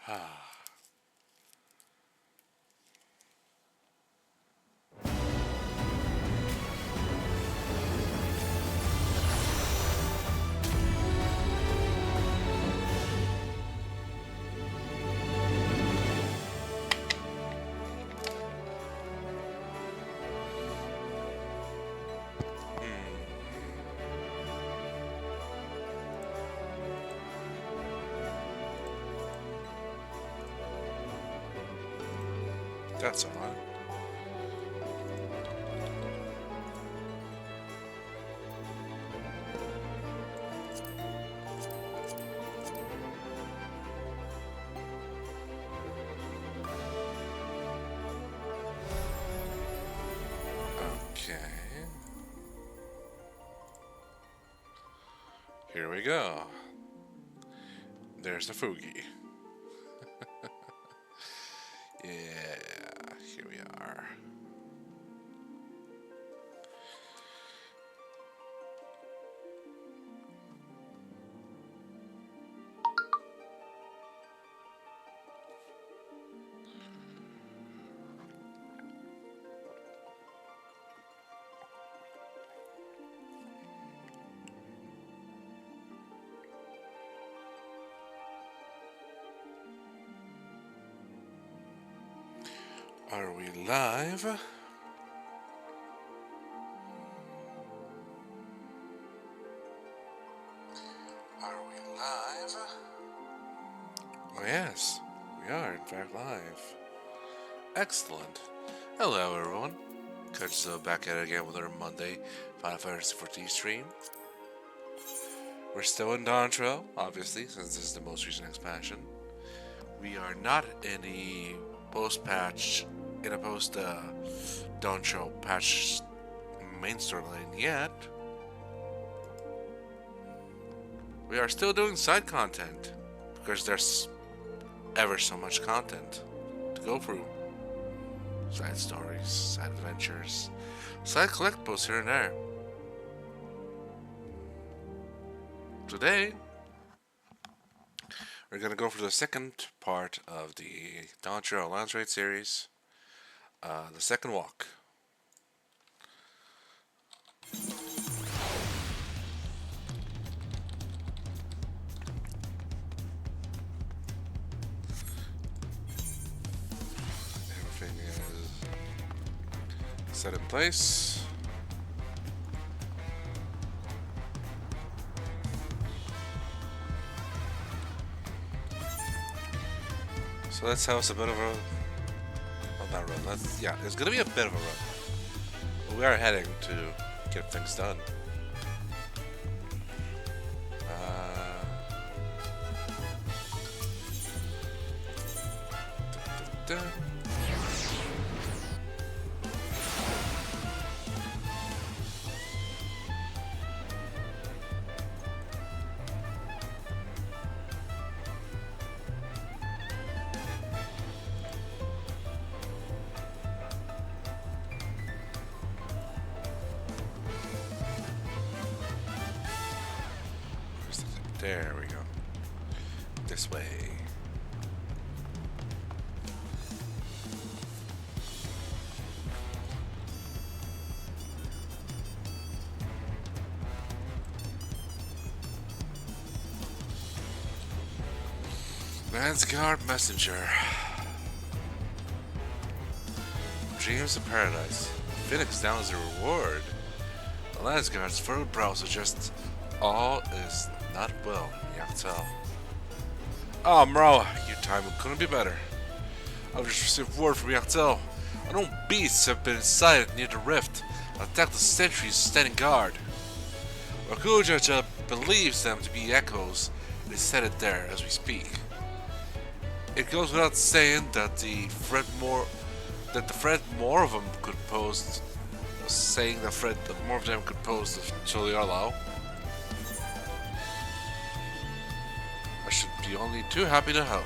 Ah. That's odd. Okay. Here we go. There's the Fugi. Yeah, here we are. Are we live? Are we live? Oh yes, we are in fact live. Excellent. Hello everyone. Kaiju-Z back at it again with our Monday Final Fantasy XIV stream. We're still in Dawntrail, obviously, since this is the most recent expansion. We are not in the post-patch, in a post-Dawntrail patch main storyline yet. We are still doing side content, because there's ever so much content to go through. Side stories, side adventures, side collectibles here and there. Today, we're going to go for the second part of the Dawntrail Alliance Raid series, the second walk. Everything is set in place. So let's have us a bit of a... well, not run. Yeah, it's going to be a bit of a run. But we are heading to get things done. Da, da, da. There we go. This way. Landsguard Messenger. Dreams of Paradise. Phoenix down as a reward. The Landsguard's furrowed brow suggests all is not well, Yaxtel. Ah, Mrawa'a, your timing couldn't be better. I've just received word from Yaxtel. Unknown beasts have been sighted near the rift and attacked the sentries standing guard. Rakuja believes them to be echoes and is headed there as we speak. It goes without saying that the threat more of them could pose, saying the threat that more of them could pose to Liarlau. I should be only too happy to help.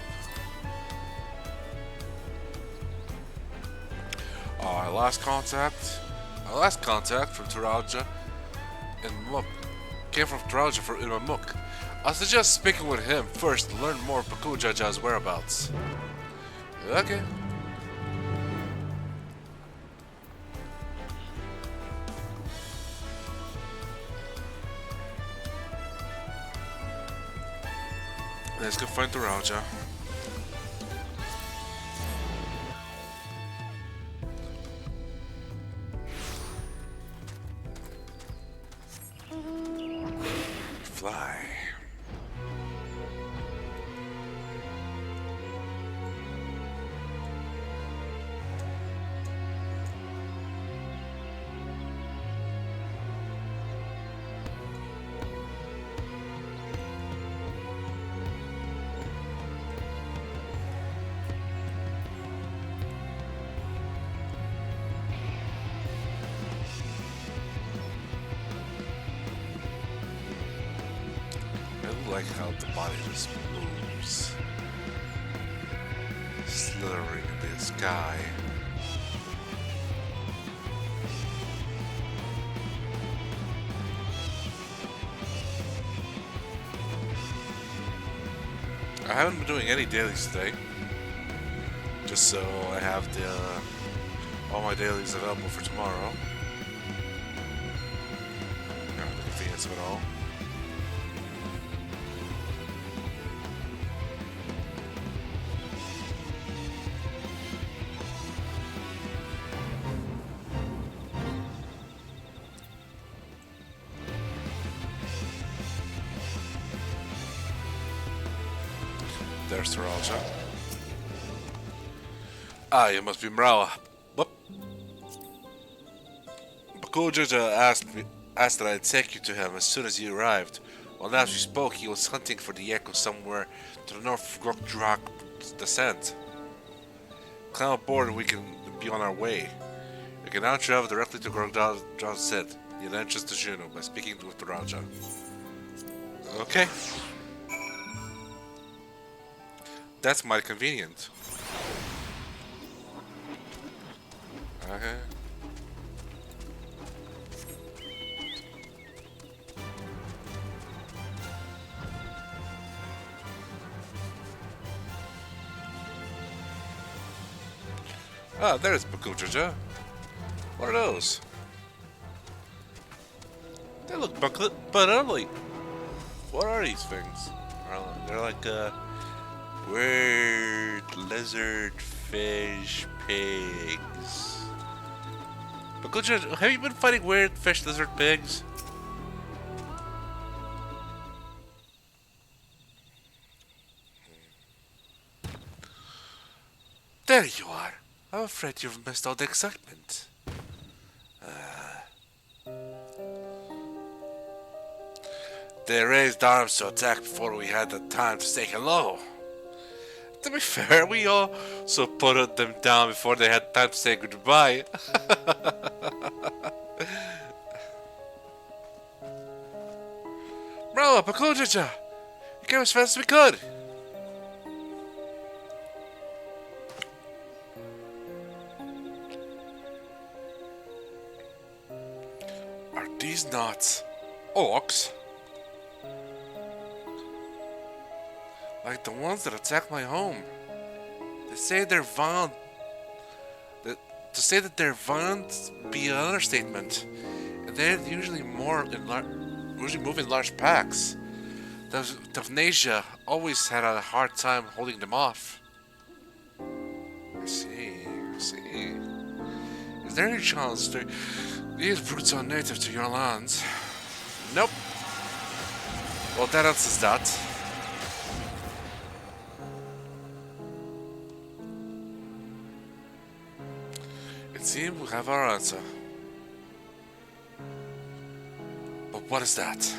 Our last contact from Taraja and came from Traja for Imamuk. I suggest speaking with him first to learn more of Pakujaja's whereabouts. Okay. Let's go find Traja. Fly. I like how the body just moves, slithering in the sky. I haven't been doing any dailies today, just so I have all my dailies available for tomorrow. The convenience of it all. There's Raja. Ah, you must be Mrawa'a. What? Bakujaja asked that I'd take you to him as soon as he arrived. Well, as we spoke, he was hunting for the echo somewhere to the north of Grokdrak descent. Climb aboard and we can be on our way. We can now travel directly to Grokdrak descent, the entrance to Juno, by speaking with the Raja. Okay. That's mighty convenient. Okay. Ah, there's Bakujaja. What are those? They look but ugly. What are these things? They're like, weird lizard fish pigs. Bakujaja, have you been fighting weird fish lizard pigs? There you are. I'm afraid you've missed all the excitement. They raised arms to attack before we had the time to say hello. To be fair, we also put them down before they had time to say goodbye. Mrawa'a, Bakujaja! You came as fast as we could! Are these not orcs? Like the ones that attacked my home. They say they're violent. To say that they're violent be an understatement. And they're usually usually move in large packs. Deja always had a hard time holding them off. I see. Is there any chance these brutes are native to your lands? Nope. Well, that answers that. It seems we have our answer. But what is that?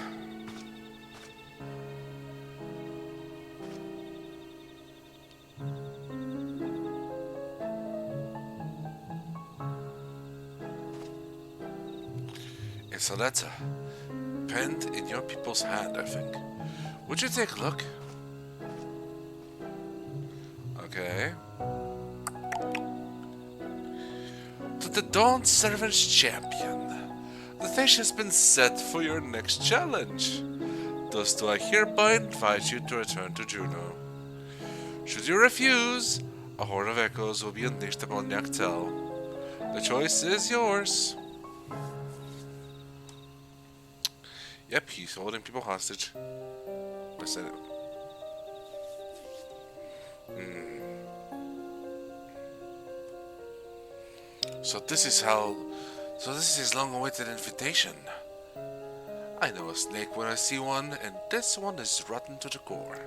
It's a letter, penned in your people's hand, I think. Would you take a look? Okay. To the Dawn Servant's Champion. The stage has been set for your next challenge. Thus do I hereby invite you to return to Juno. Should you refuse, a horde of echoes will be unleashed upon Yaktel. The choice is yours. Yep, he's holding people hostage. I said it. So this is his long-awaited invitation. I know a snake when I see one, and this one is rotten to the core.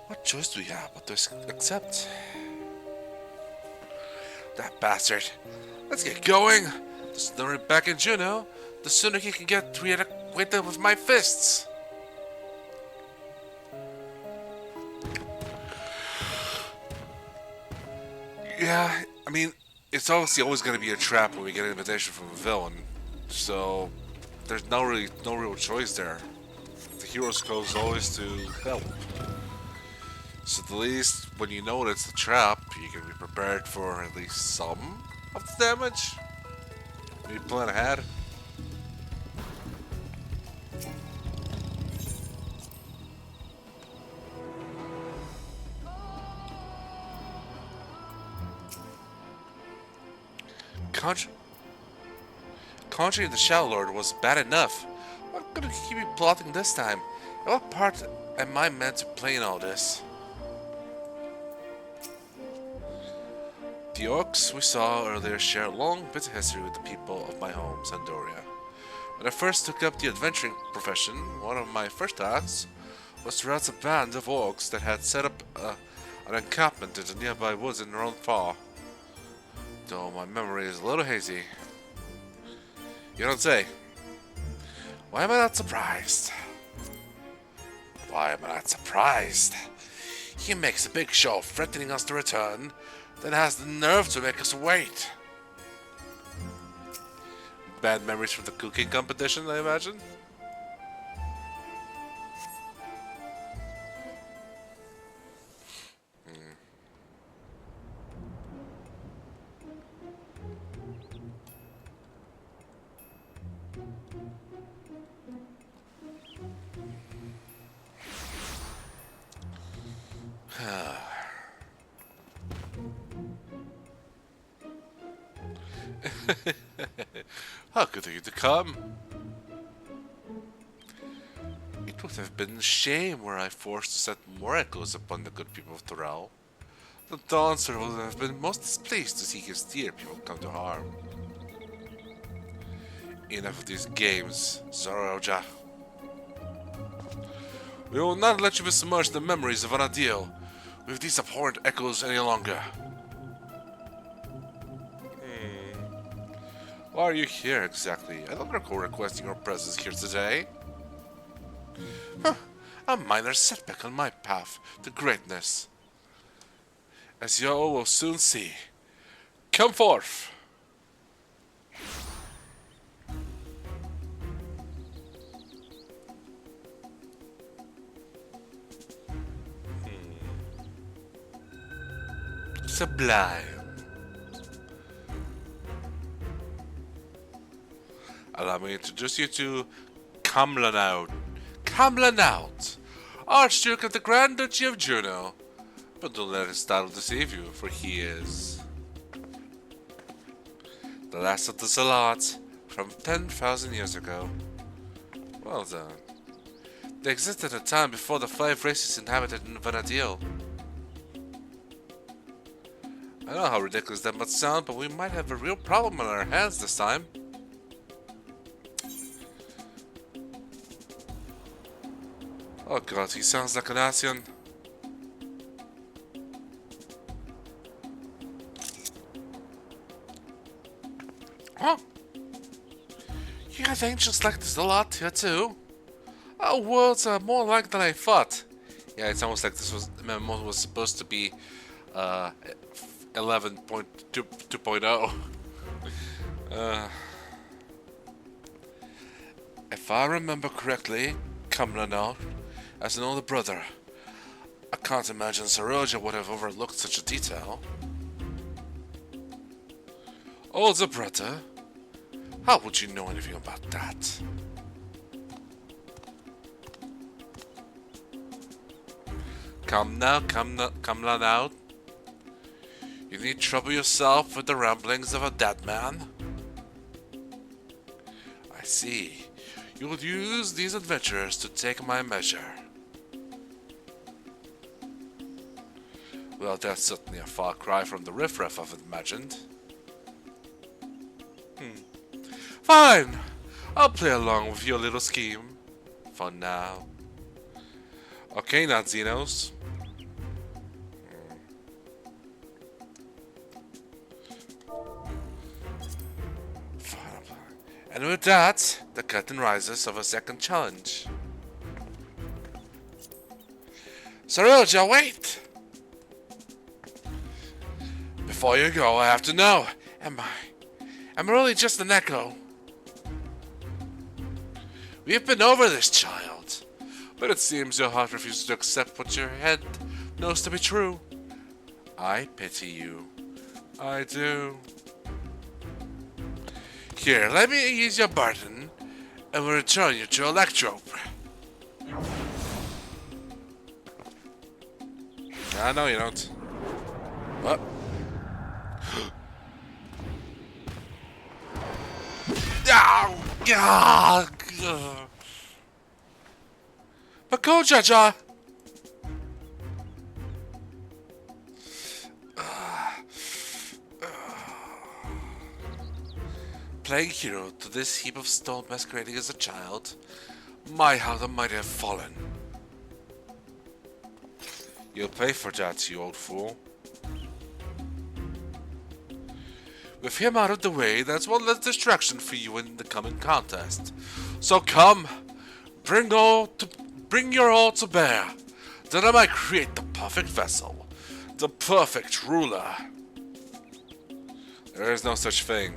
What choice do we have but to accept? That bastard. Let's get going. The sooner we're back in Juno, the sooner he can get reacquainted with my fists. Yeah, I mean, it's obviously always going to be a trap when we get an invitation from a villain. So, there's no real choice there. The hero's code is always to help. So at least when you know that it's a trap, you can be prepared for at least some of the damage. Maybe plan ahead. Conjuring the Shadow Lord was bad enough. What could he be plotting this time? And what part am I meant to play in all this? The orcs we saw earlier share a long bit of history with the people of my home, Sandoria. When I first took up the adventuring profession, one of my first tasks was to rout a band of orcs that had set up an encampment in the nearby woods in Mrawa'a. Though my memory is a little hazy. You don't say. Why am I not surprised? Why am I not surprised? He makes a big show of threatening us to return, then has the nerve to make us wait. Bad memories from the cooking competition, I imagine? How good of you to come. It would have been a shame were I forced to set more echoes upon the good people of Torel. The Dawntrail would have been most displeased to see his dear people come to harm. Enough of these games, Zoroja. We will not let you besmirch the memories of an ideal with these abhorrent echoes any longer. Why are you here exactly? I don't recall requesting your presence here today. Huh, a minor setback on my path to greatness. As you all will soon see. Come forth! Sublime. Allow me to introduce you to Kamlanaut. Kamlanaut, Archduke of the Grand Duchy of Juno. But don't let his title deceive you, for he is the last of the Zealots from 10,000 years ago. Well done. They existed at a time before the 5 races inhabited Vanadil. I know how ridiculous that must sound, but we might have a real problem on our hands this time. Oh god, he sounds like an Asian. Huh? You have ancients like this a lot here too? Our worlds are more alike than I thought. Yeah, it's almost like this MMO was supposed to be 11.2.0. If I remember correctly, Kamlanaut, as an older brother, I can't imagine Saroja would have overlooked such a detail. Older brother? How would you know anything about that? Come now, come now. You need trouble yourself with the ramblings of a dead man? I see. You will use these adventurers to take my measure. Well, that's certainly a far cry from the riffraff I've imagined. Fine! I'll play along with your little scheme. For now. Okay, not Xenos. And with that, the curtain rises of a second challenge. Saroja, wait! Before you go, I have to know, am I really just an echo? We've been over this, child, but it seems your heart refuses to accept what your head knows to be true. I pity you. I do. Here, let me ease your burden, and we'll return you to Electrope. No, you don't. What? But go, Jaja! Playing hero to this heap of stone masquerading as a child. My, how the mighty have fallen. You'll pay for that, you old fool. With him out of the way, that's one less distraction for you in the coming contest. So come, bring your all to bear, that I might create the perfect vessel, the perfect ruler. There is no such thing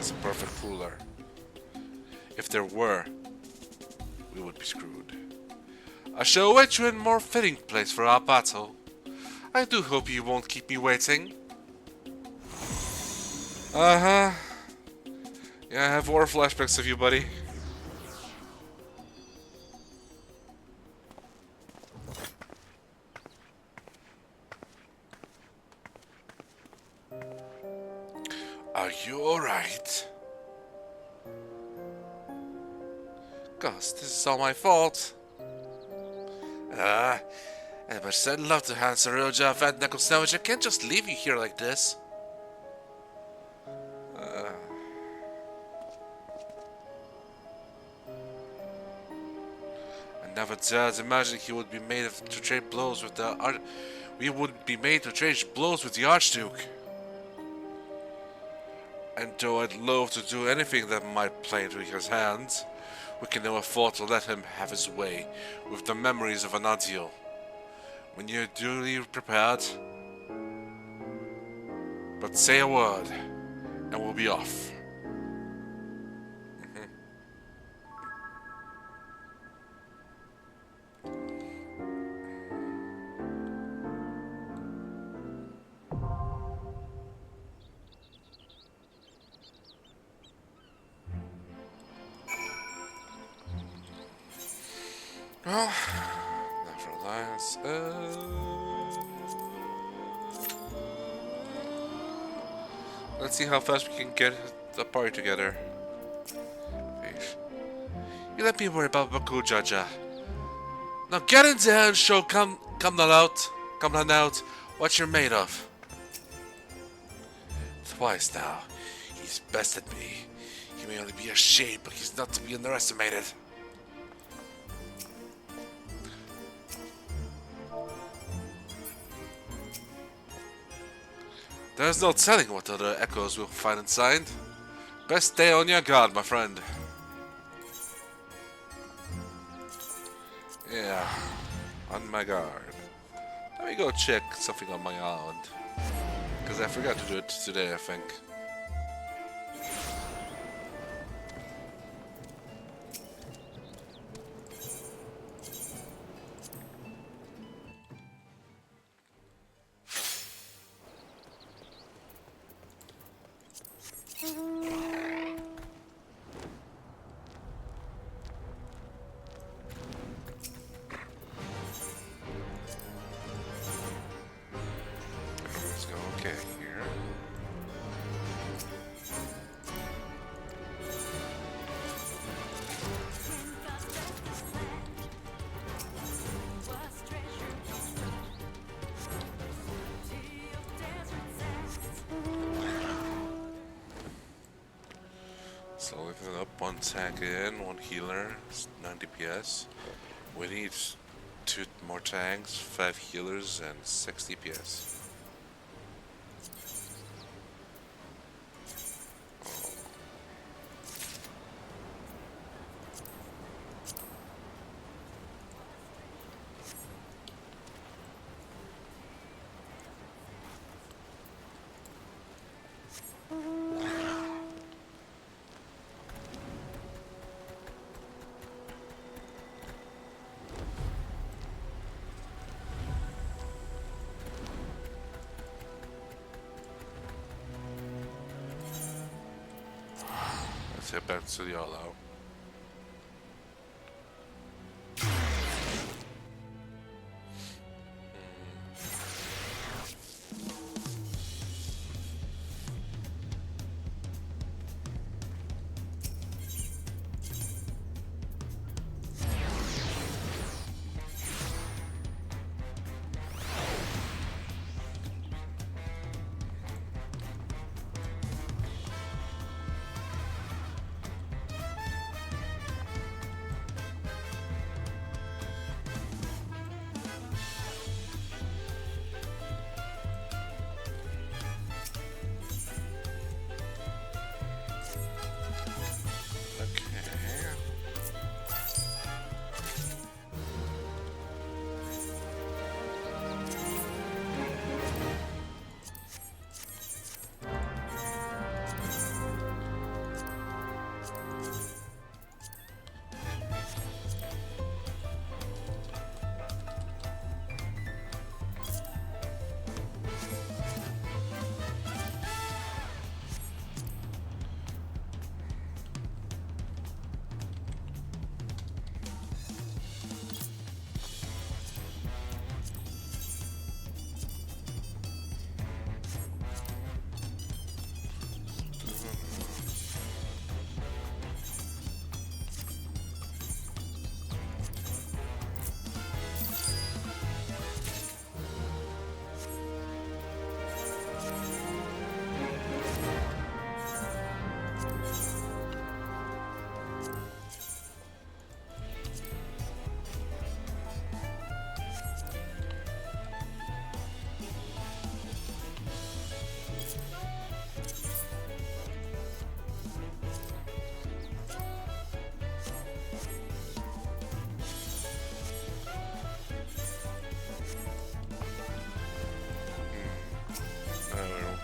as a perfect ruler. If there were, we would be screwed. I shall await you in a more fitting place for our battle. I do hope you won't keep me waiting. Uh-huh. Yeah, I have war flashbacks of you, buddy. Are you alright? Gosh, this is all my fault. But I'd love to hand Saroja a fat knuckle sandwich. I can't just leave you here like this. I never dared imagine he would be made to trade blows with the we would be made to trade blows with the Archduke. And though I'd loathe to do anything that might play into his hands, we can never afford to let him have his way with the memories of an ideal. When you're duly prepared, but say a word, and we'll be off. Well, Dawntrail Alliance. Let's see how fast we can get the party together. Wait. You let me worry about Baku, Jaja. Now get in there and show come on out what you're made of. Twice now, he's bested me. He may only be a shade, but he's not to be underestimated. There's no telling what other echoes we'll find inside. Best stay on your guard, my friend. Yeah, on my guard. Let me go check something on my island. Because I forgot to do it today, I think. one tank in, one healer, 9 DPS. We need 2 more tanks, 5 healers, and 6 DPS. Let's head back to the all out.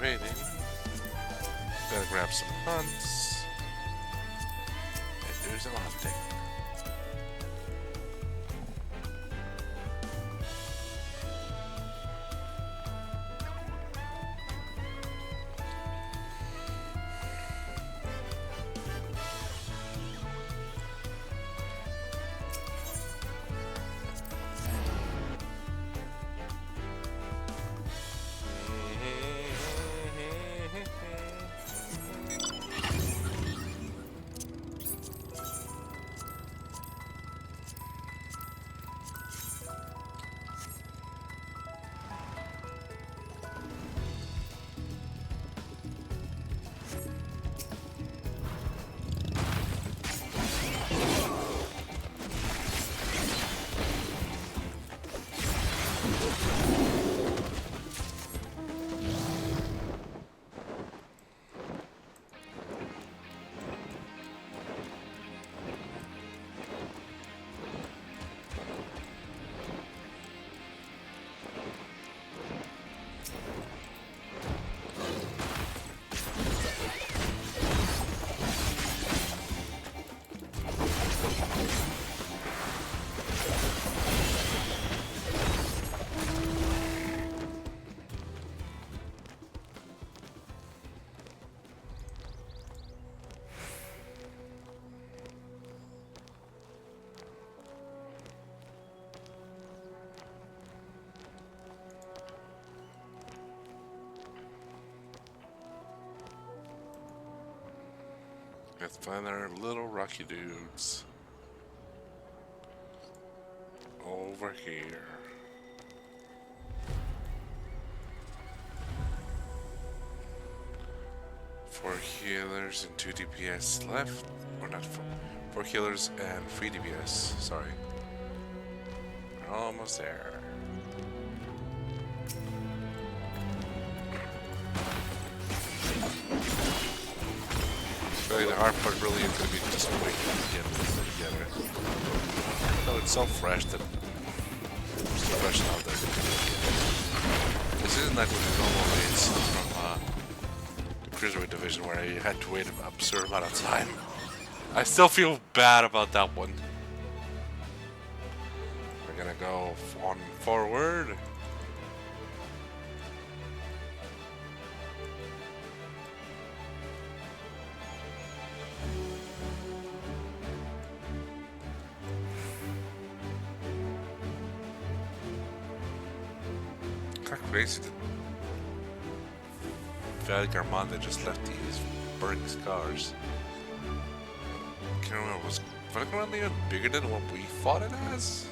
Waiting. Gotta grab some hunts and do some hunting. Let's find our little rocky dudes. Over here. Four healers and 2 DPS left. or not 4 healers and 3 DPS. Sorry. We're almost there. Really, the hard part really is going to be just waiting to get this together. No, it's so fresh that it's so fresh now that this isn't like with the normal raids from the Cruiserweight division where you had to wait an absurd amount of time. I still feel bad about that one. We're gonna go on forward. Crazy that Valley Garmanda just left these burning scars. I can't remember, was Valley Garmanda even bigger than what we thought it as?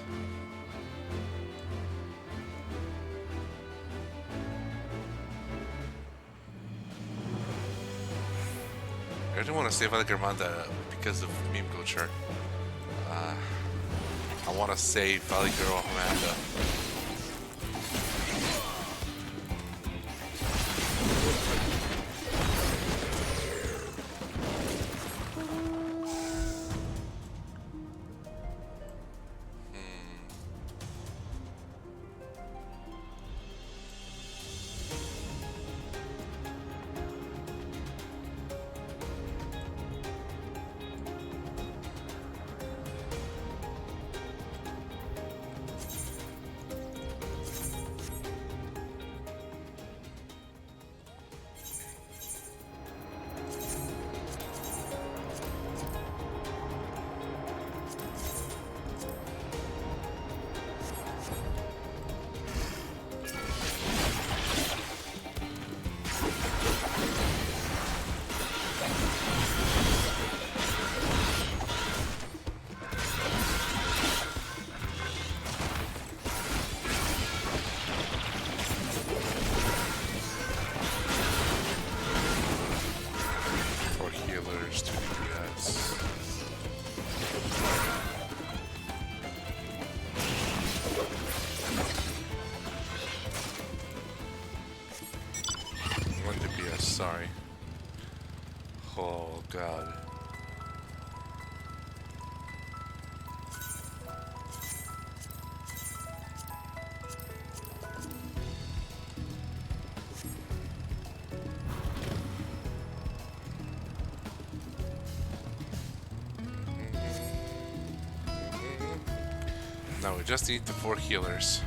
I didn't want to say Valley Garmanda because of meme culture. I want to say Valley Girl Amanda. Sorry. Oh god. Now we just need the 4 healers.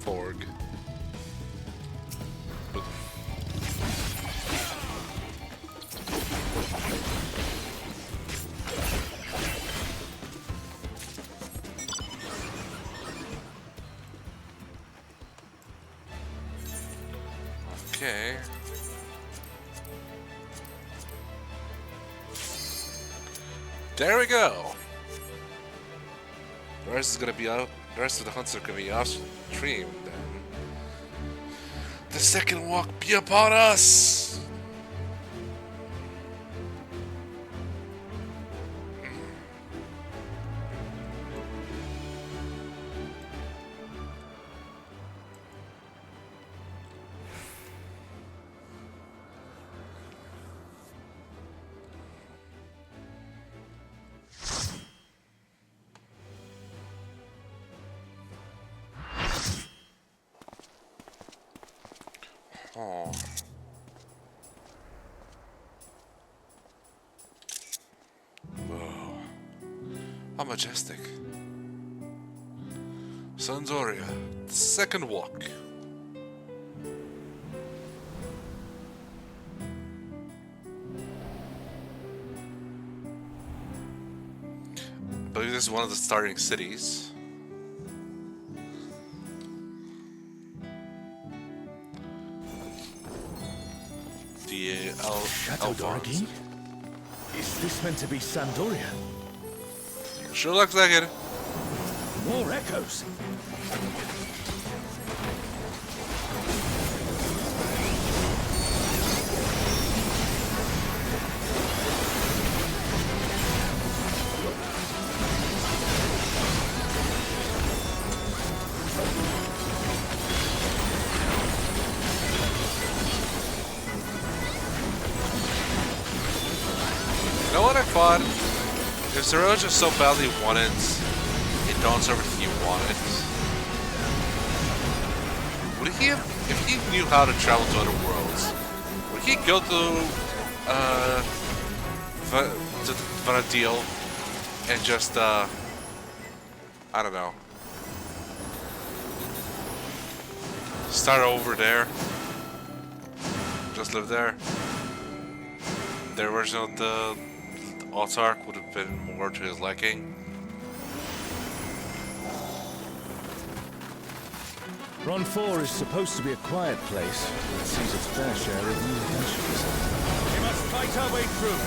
Forg. Okay. There we go. The rest is gonna be out. The rest of the hunts are gonna be off stream then. The second walk be upon us. Oh. Whoa. How majestic. Sanzoria, the second walk. I believe this is one of the starting cities. the Chateau d'Origny? Is this meant to be Sandoria? Sure looks like it. More echoes. You know what I thought? If Zero just so badly wanted a Dawn server he wanted, would he have, if he knew how to travel to other worlds, would he go to Vanadil and just I don't know, start over there, just live there? Their version of the Autarch would have been more to his liking. Ron 4 is supposed to be a quiet place, but it sees its fair share of new adventures. We must fight our way through.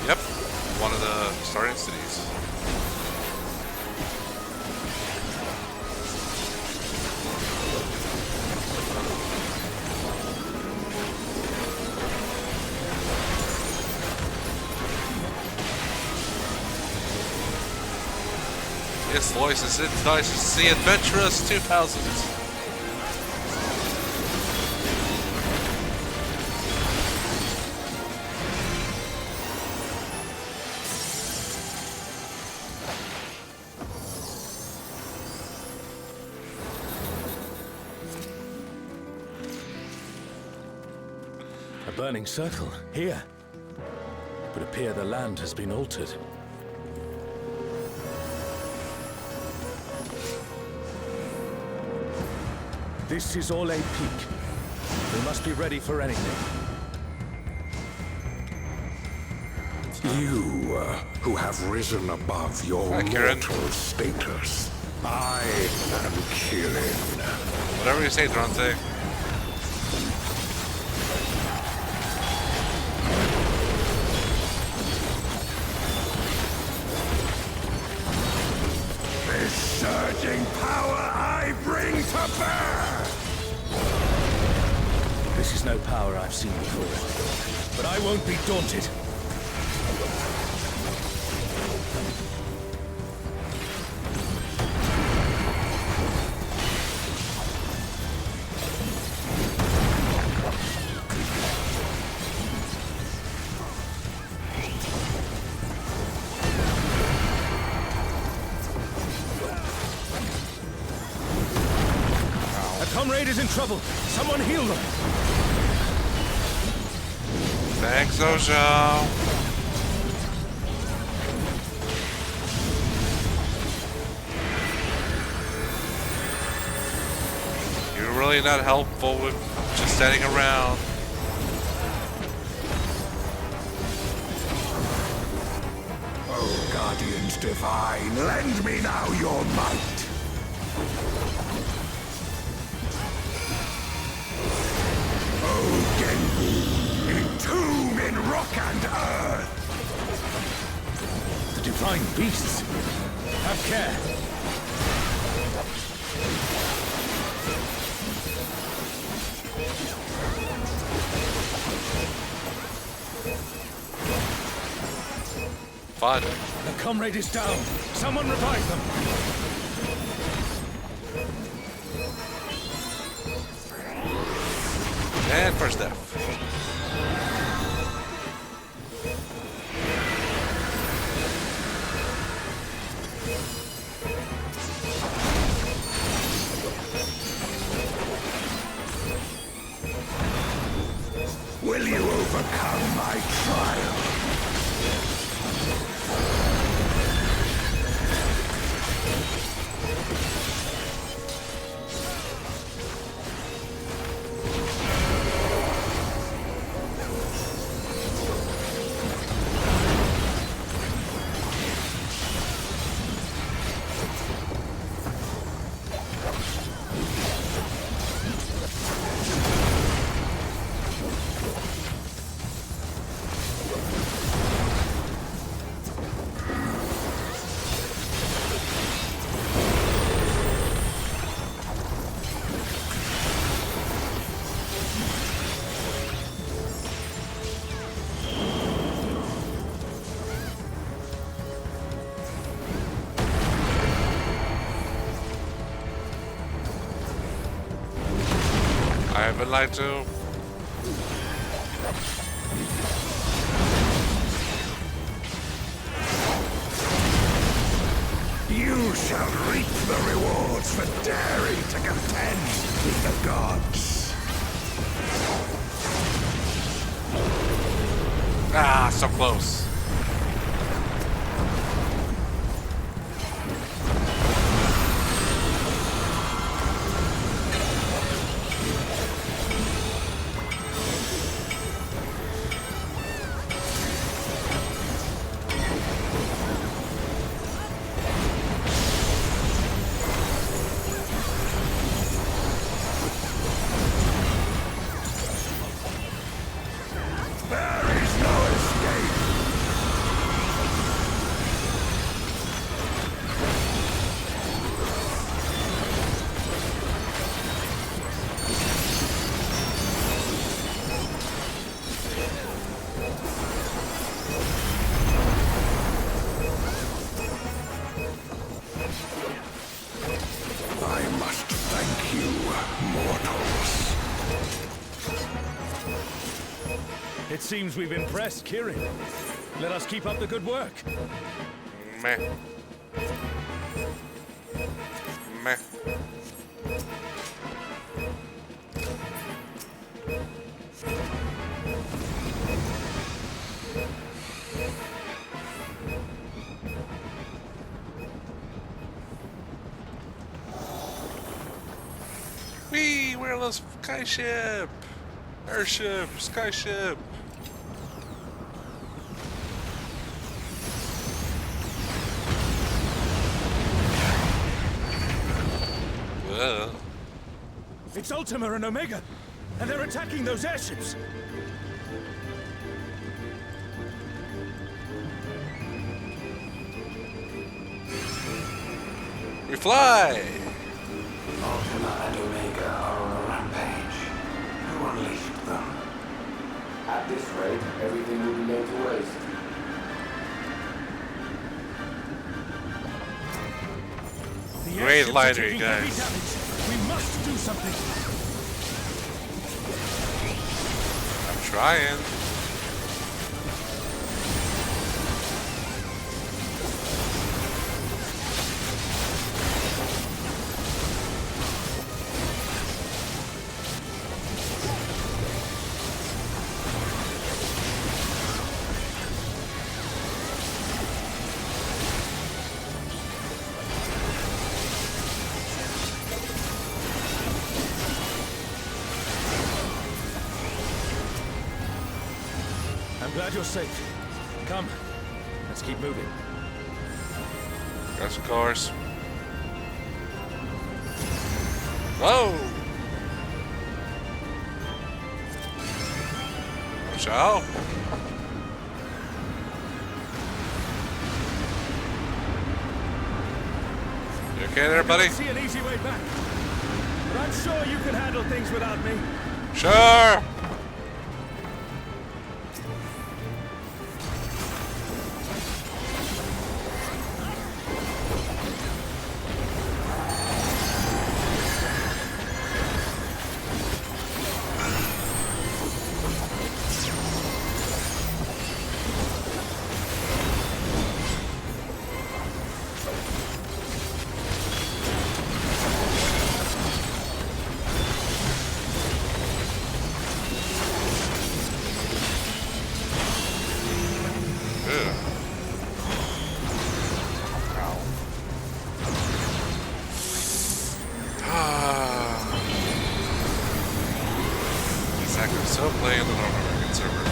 Yep, one of the starting cities. Yes, Lois, it's nice to see Adventurous 2000. A burning circle, here. It would appear the land has been altered. This is Orlais Peak. We must be ready for anything. You, who have risen above your mortal status. I am killing. Whatever you say, Dante. This surging power I bring to bear! This is no power I've seen before, but I won't be daunted. A comrade is in trouble. Someone heal them. Thanks, Ojo. You're really not helpful with just standing around. Oh, Guardians Divine, lend me now your might. Oh, Genji. Entomb in rock and earth! The divine beasts. Have care. Fun. The comrade is down. Someone revive them. And first death. Will you overcome my trial? been lied to. You shall reap the rewards for daring to contend with the gods. Ah, so close. It seems we've impressed Kirin. Let us keep up the good work. Meh. Meh. Whee! We're on the skyship! Airship! Skyship! Whoa. It's Ultima and Omega, and they're attacking those airships. We fly! Ultima and Omega are on a rampage. Who unleashed them? At this rate, everything will be laid to waste. The Great airships are lighter, taking guys. heavy damage. We must do something. I'm trying. I'm glad you're safe. Come, let's keep moving. Yes, of course. Whoa! Watch out! You okay there, buddy? I see an easy way back, but I'm sure you can handle things without me. Sure! So playing the North American servers.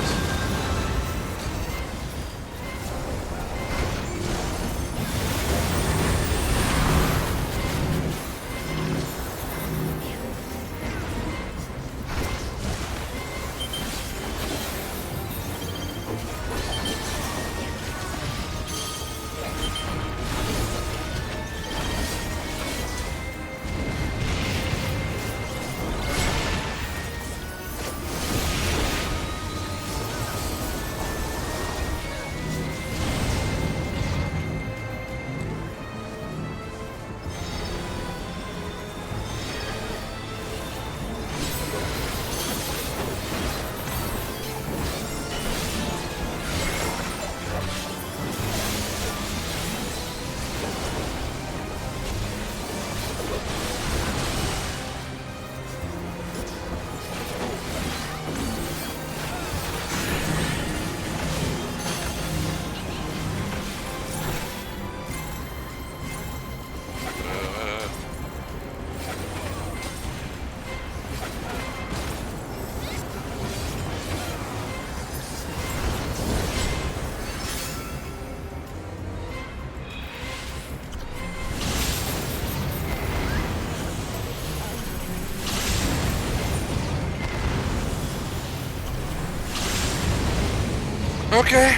Okay.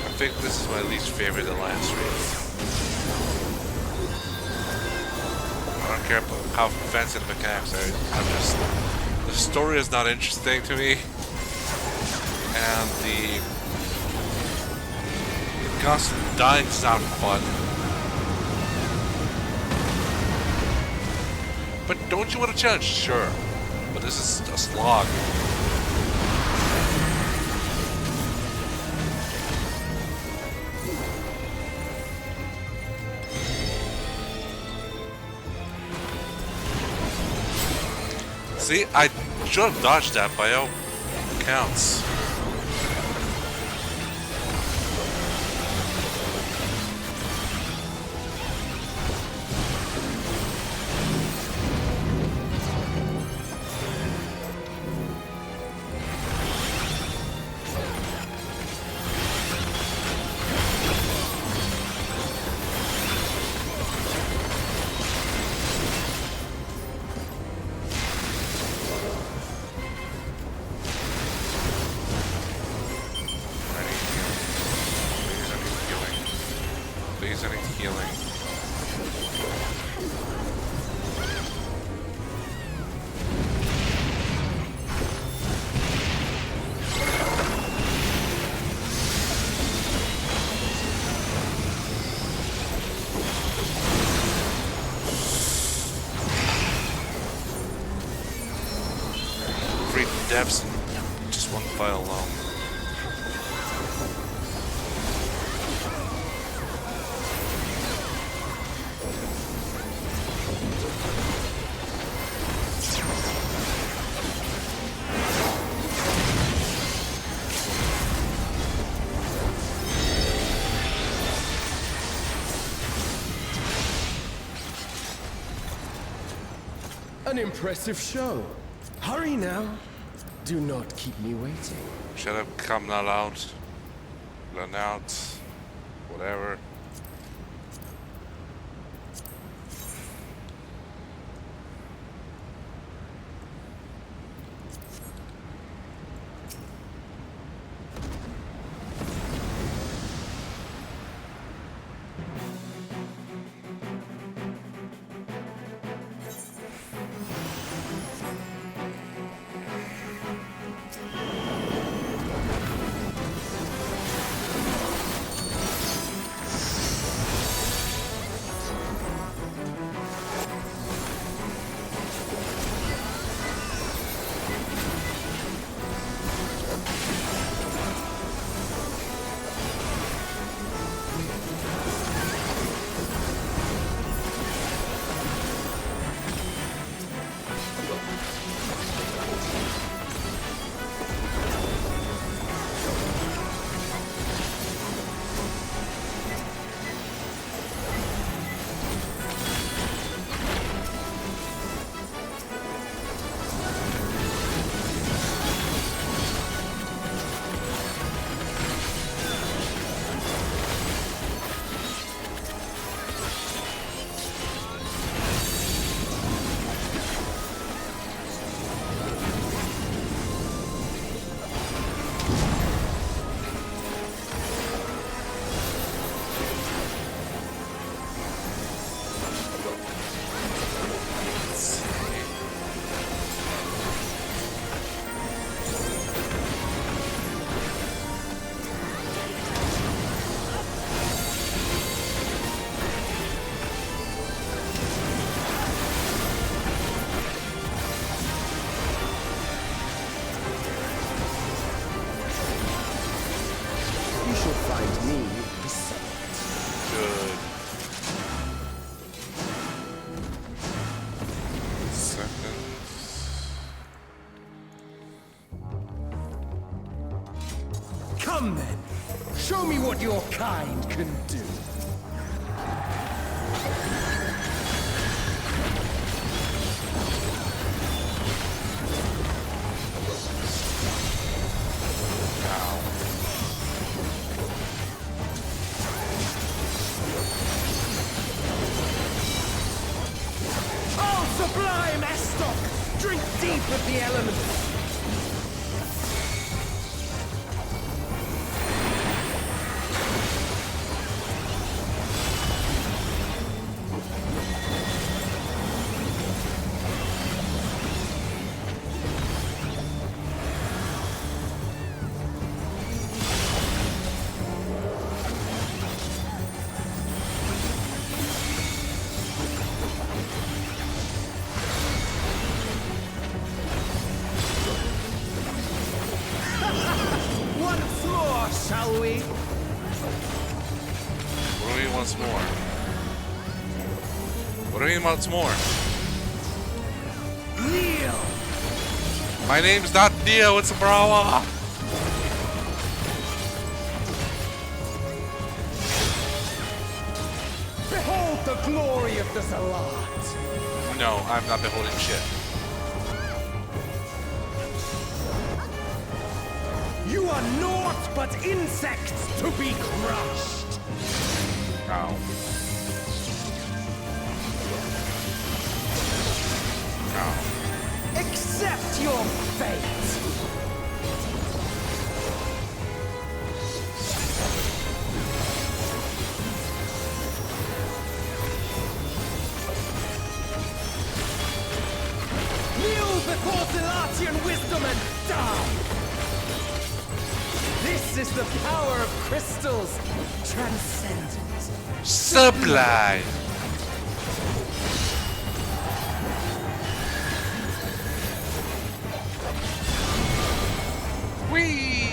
I think this is my least favorite Alliance Raid. I don't care about how fancy the mechanics are. I'm just, the story is not interesting to me, and the constant dying is not fun. But don't you want a challenge? Sure, but this is a slog. See, I should have dodged that by all accounts. Please, I need healing. Three deaths in just one fight alone. An impressive show. Hurry now. Do not keep me waiting. Shut up, come not out. Run out. Whatever. Come then, show me what your kind can do. Ow. sublime Estoc! Drink deep of the elements! Shall we? What do we want more? What do we want more? Kneel! My name's not Neo, it's Mrawa'a! Behold the glory of the Zalat! No, I'm not beholding shit. You are naught but insects to be crushed! Ow. Ow. Accept your fate! Kneel before Zalatian wisdom and die! This is the power of crystals, transcendent. Sublime! Whee!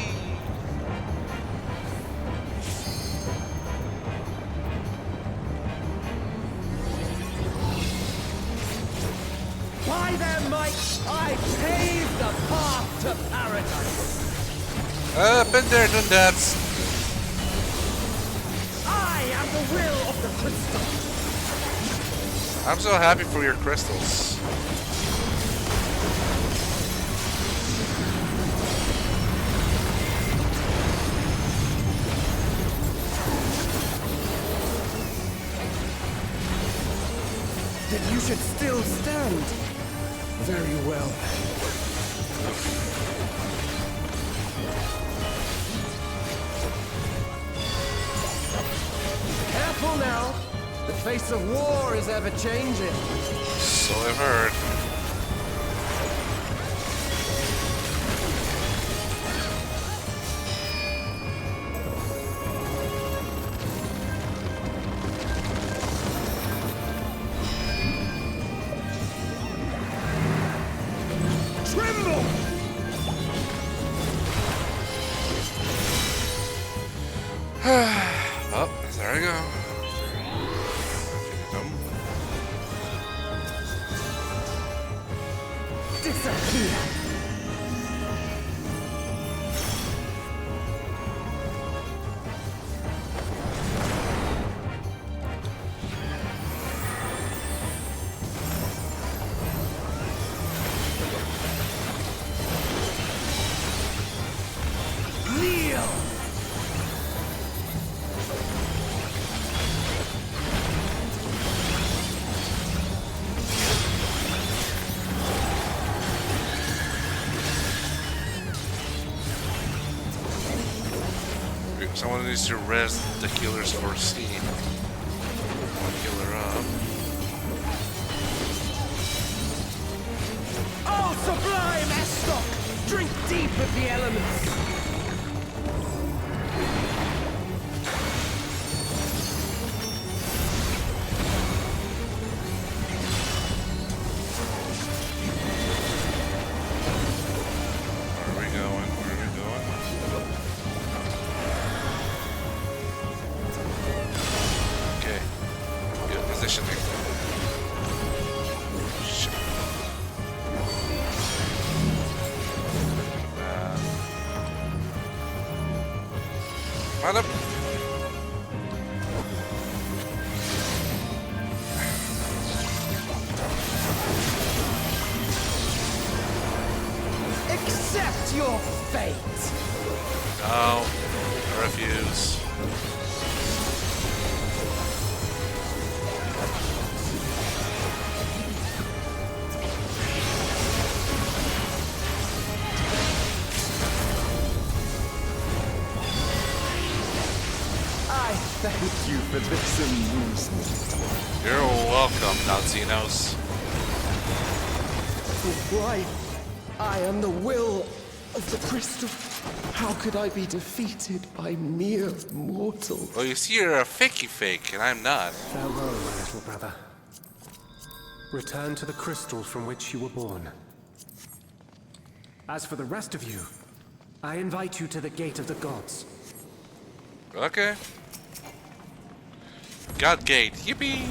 By their might, I pave the path to paradise. Been there, done that. I am the will of the crystal. I'm so happy for your crystals. That you should still stand. Very well. Careful now. The face of war is ever changing. So I've heard. Tremble! Oh, there I go. Disappear! Kneel! Someone needs to res the killer's overseen. One killer up. Oh, sublime Estoc! Drink deep of the elements! Where are we going? Where are we going? Okay. Good positioning. Shit. Come on up. Accept your fate! No. I refuse. this amusement. You're welcome, Nazinos. Why? I am the will of the crystal. How could I be defeated by mere mortals? Well, you see, you're a fakey fake, and I'm not. Farewell, my little brother. Return to the crystal from which you were born. As for the rest of you, I invite you to the Gate of the Gods. Okay. God Gate. Yippee!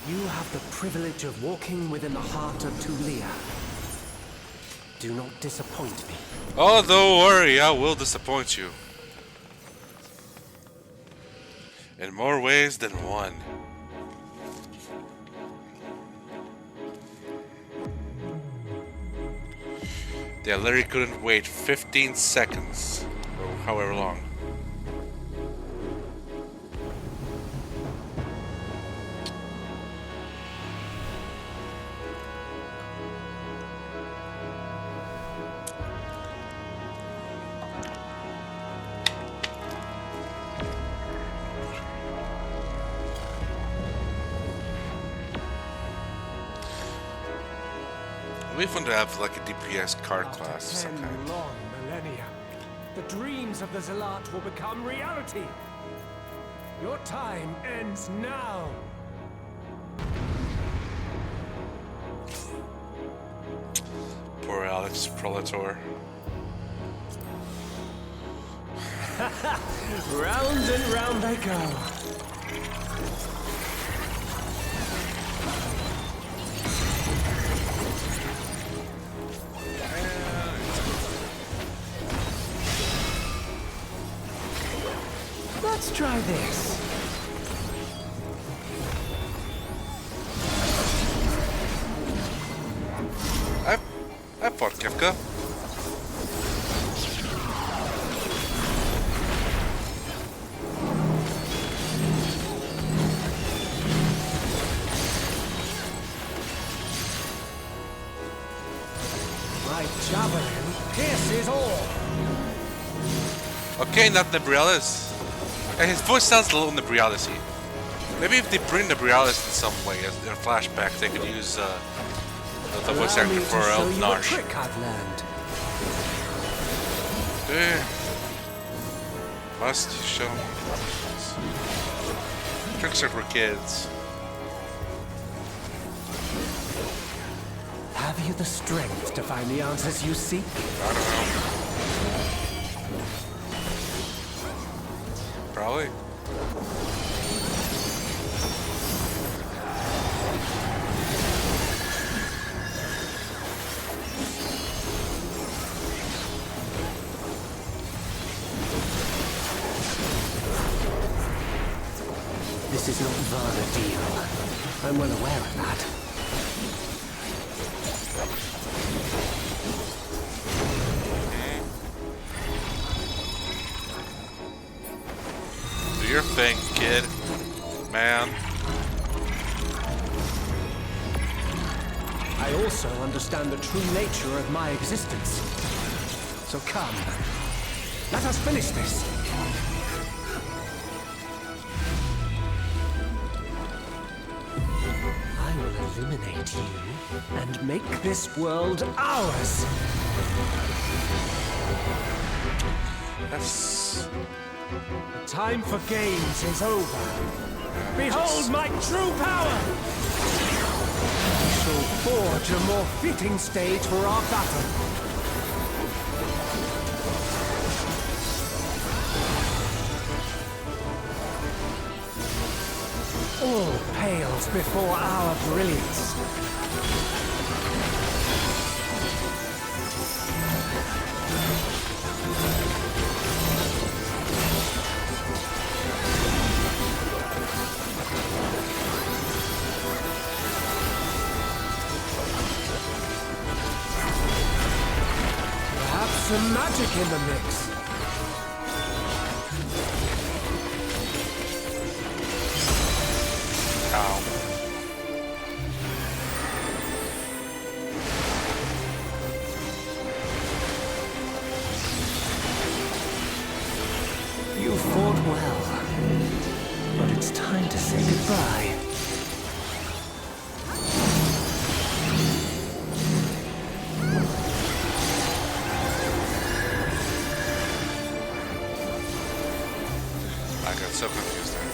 You have the privilege of walking within the heart of Tulia. Do not disappoint me. Oh, don't worry, I will disappoint you. In more ways than one. Yeah, Larry couldn't wait 15 seconds, or however long. We want to have like a DPS card class of some After 10 kind. long millennia, the dreams of the Zealot will become reality. Your time ends now. Poor Alex Prolator. Round and round they go. Let's try this. I fought Kefka. My javelin pierces all. Okay, not Nebrialis. His voice sounds a little Nebrialis-y. Maybe if they bring Nebrialis in some way, as in a flashback, they could use the voice Allow actor me to for show you a Elnash. trick I've learned. Must show me. Tricks are for kids. Have you the strength to find the answers you seek? I don't know. Probably. This is not Varna deal. I'm well aware of that. Do your thing, kid. Man. I also understand the true nature of my existence. So come, let us finish this. I will eliminate you and make this world ours. That's... The time for games is over. Behold my true power! We shall forge a more fitting stage for our battle. All pales before our brilliance. Perhaps some magic in the mix. Ow. Well, but it's time to say goodbye. I got so confused there.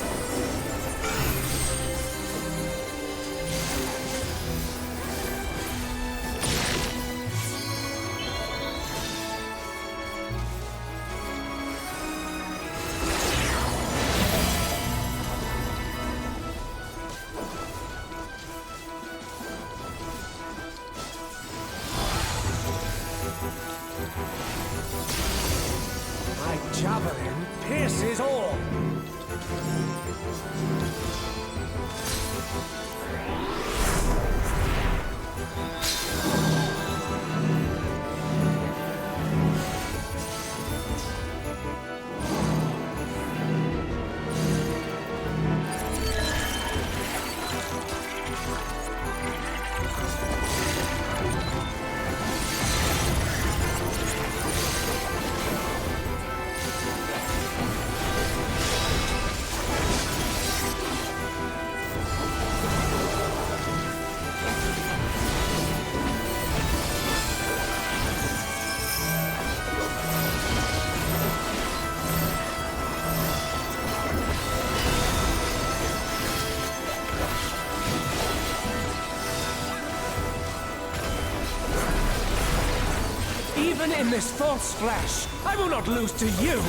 My javelin pierces all. Even in this false flesh, I will not lose to you!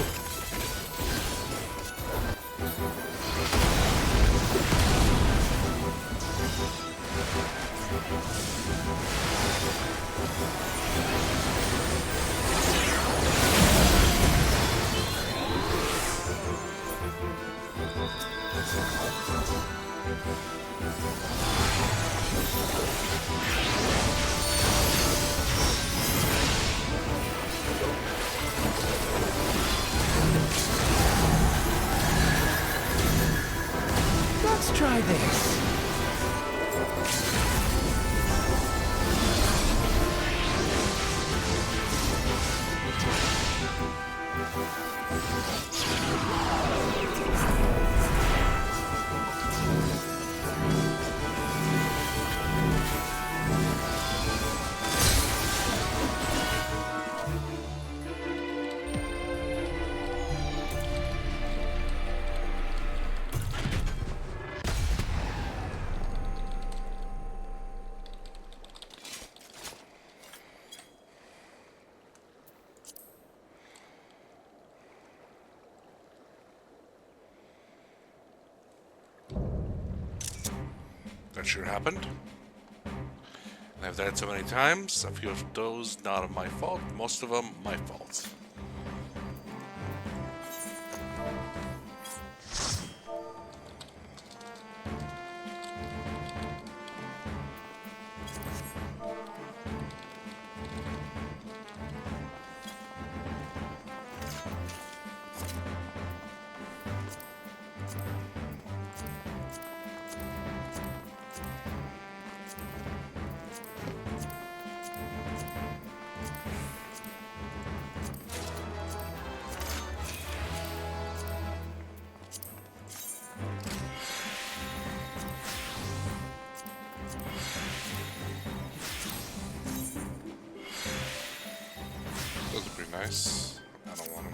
Let's try this. That sure happened. And I've died so many times, a few of those not of my fault, most of them my fault. Those are pretty nice. I don't want them.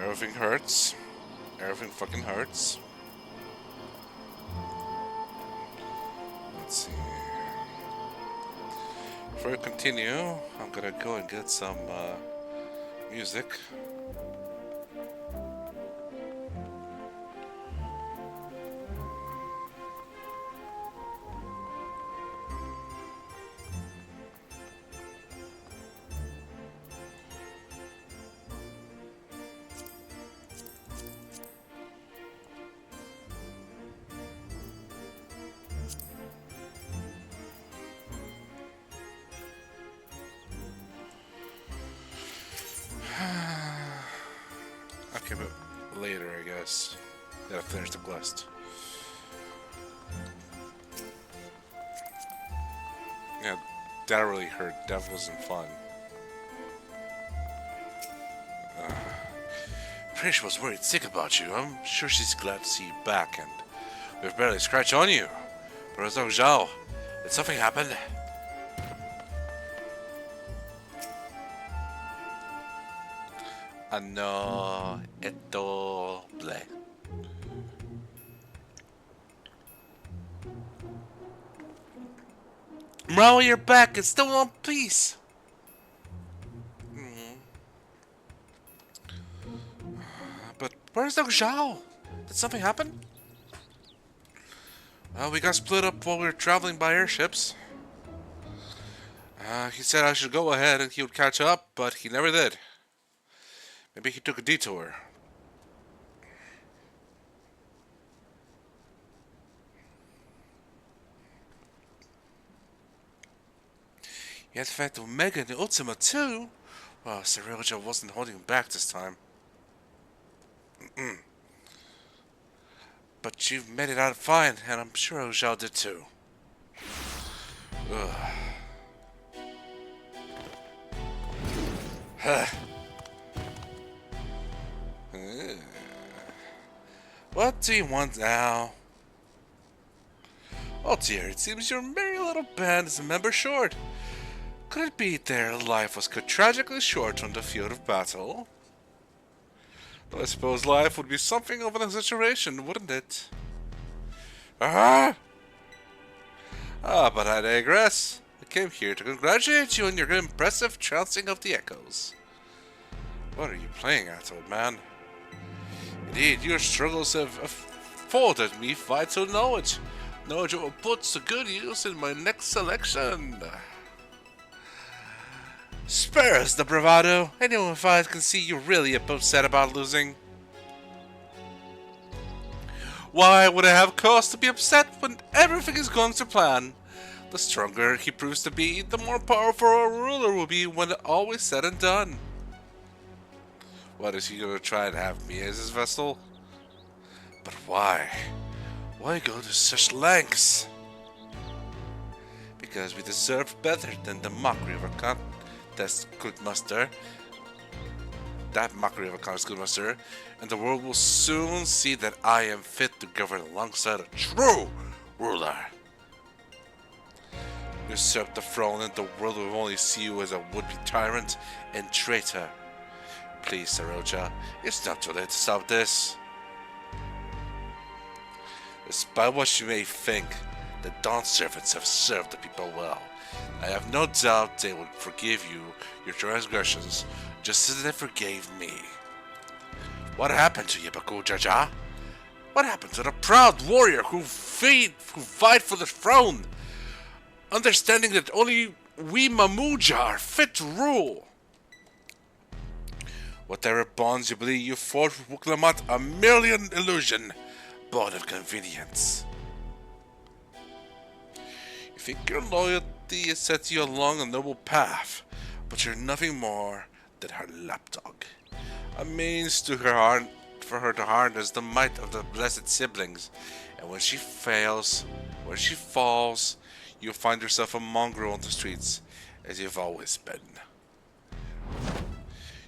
Everything hurts. Everything fucking hurts. Let's see. Before we continue, I'm gonna go and get some music. him later, I guess. Gotta finish the quest. Yeah, that really hurt. That wasn't fun. Trish was worried sick about you. I'm sure she's glad to see you back, and we've barely scratched on you. Professor Zhao, did something happen? No, esto ble. Mrawa'a, you're back. It's still one piece. But where's Dr. Zhao? Did something happen? Well, we got split up while we were traveling by airships. He said I should go ahead and he would catch up, but he never did. Maybe he took a detour. You had to fight Omega and the Ultima too? Well, Cyrilja wasn't holding him back this time. But you've made it out fine, and I'm sure Zhao did too. What do you want now? Oh dear, it seems your merry little band is a member short. Could it be their life was cut tragically short on the field of battle? Well, I suppose life would be something of an exaggeration, wouldn't it? But I digress. I came here to congratulate you on your impressive trouncing of the echoes. What are you playing at, old man? Indeed, your struggles have afforded me vital knowledge. Knowledge that will put to good use in my next selection. Spare us the bravado. Anyone with eyes can see you're really upset about losing. Why would I have cause to be upset when everything is going to plan? The stronger he proves to be, the more powerful a ruler will be when all is said and done. What, is he going to try and have me as his vessel? But why? Why go to such lengths? Because we deserve better than the mockery of a contest could muster. That mockery of a contest could muster, and the world will soon see that I am fit to govern alongside a true ruler. Usurp the throne, and the world will only see you as a would-be tyrant and traitor. Please, Cyrilja, it's not too late to stop this. Despite what you may think, the Dawn servants have served the people well. I have no doubt they will forgive you your transgressions, just as they forgave me. What happened to you, Baku Jaja? What happened to the proud warrior who fight for the throne, understanding that only we Mamuja are fit to rule? Whatever bonds you believe you forged with Wuklamat are merely an illusion, born of convenience. You think your loyalty has set you along a noble path, but you're nothing more than her lapdog. A means to her heart, for her to harness the might of the blessed siblings, and when she falls, you'll find yourself a mongrel on the streets, as you've always been.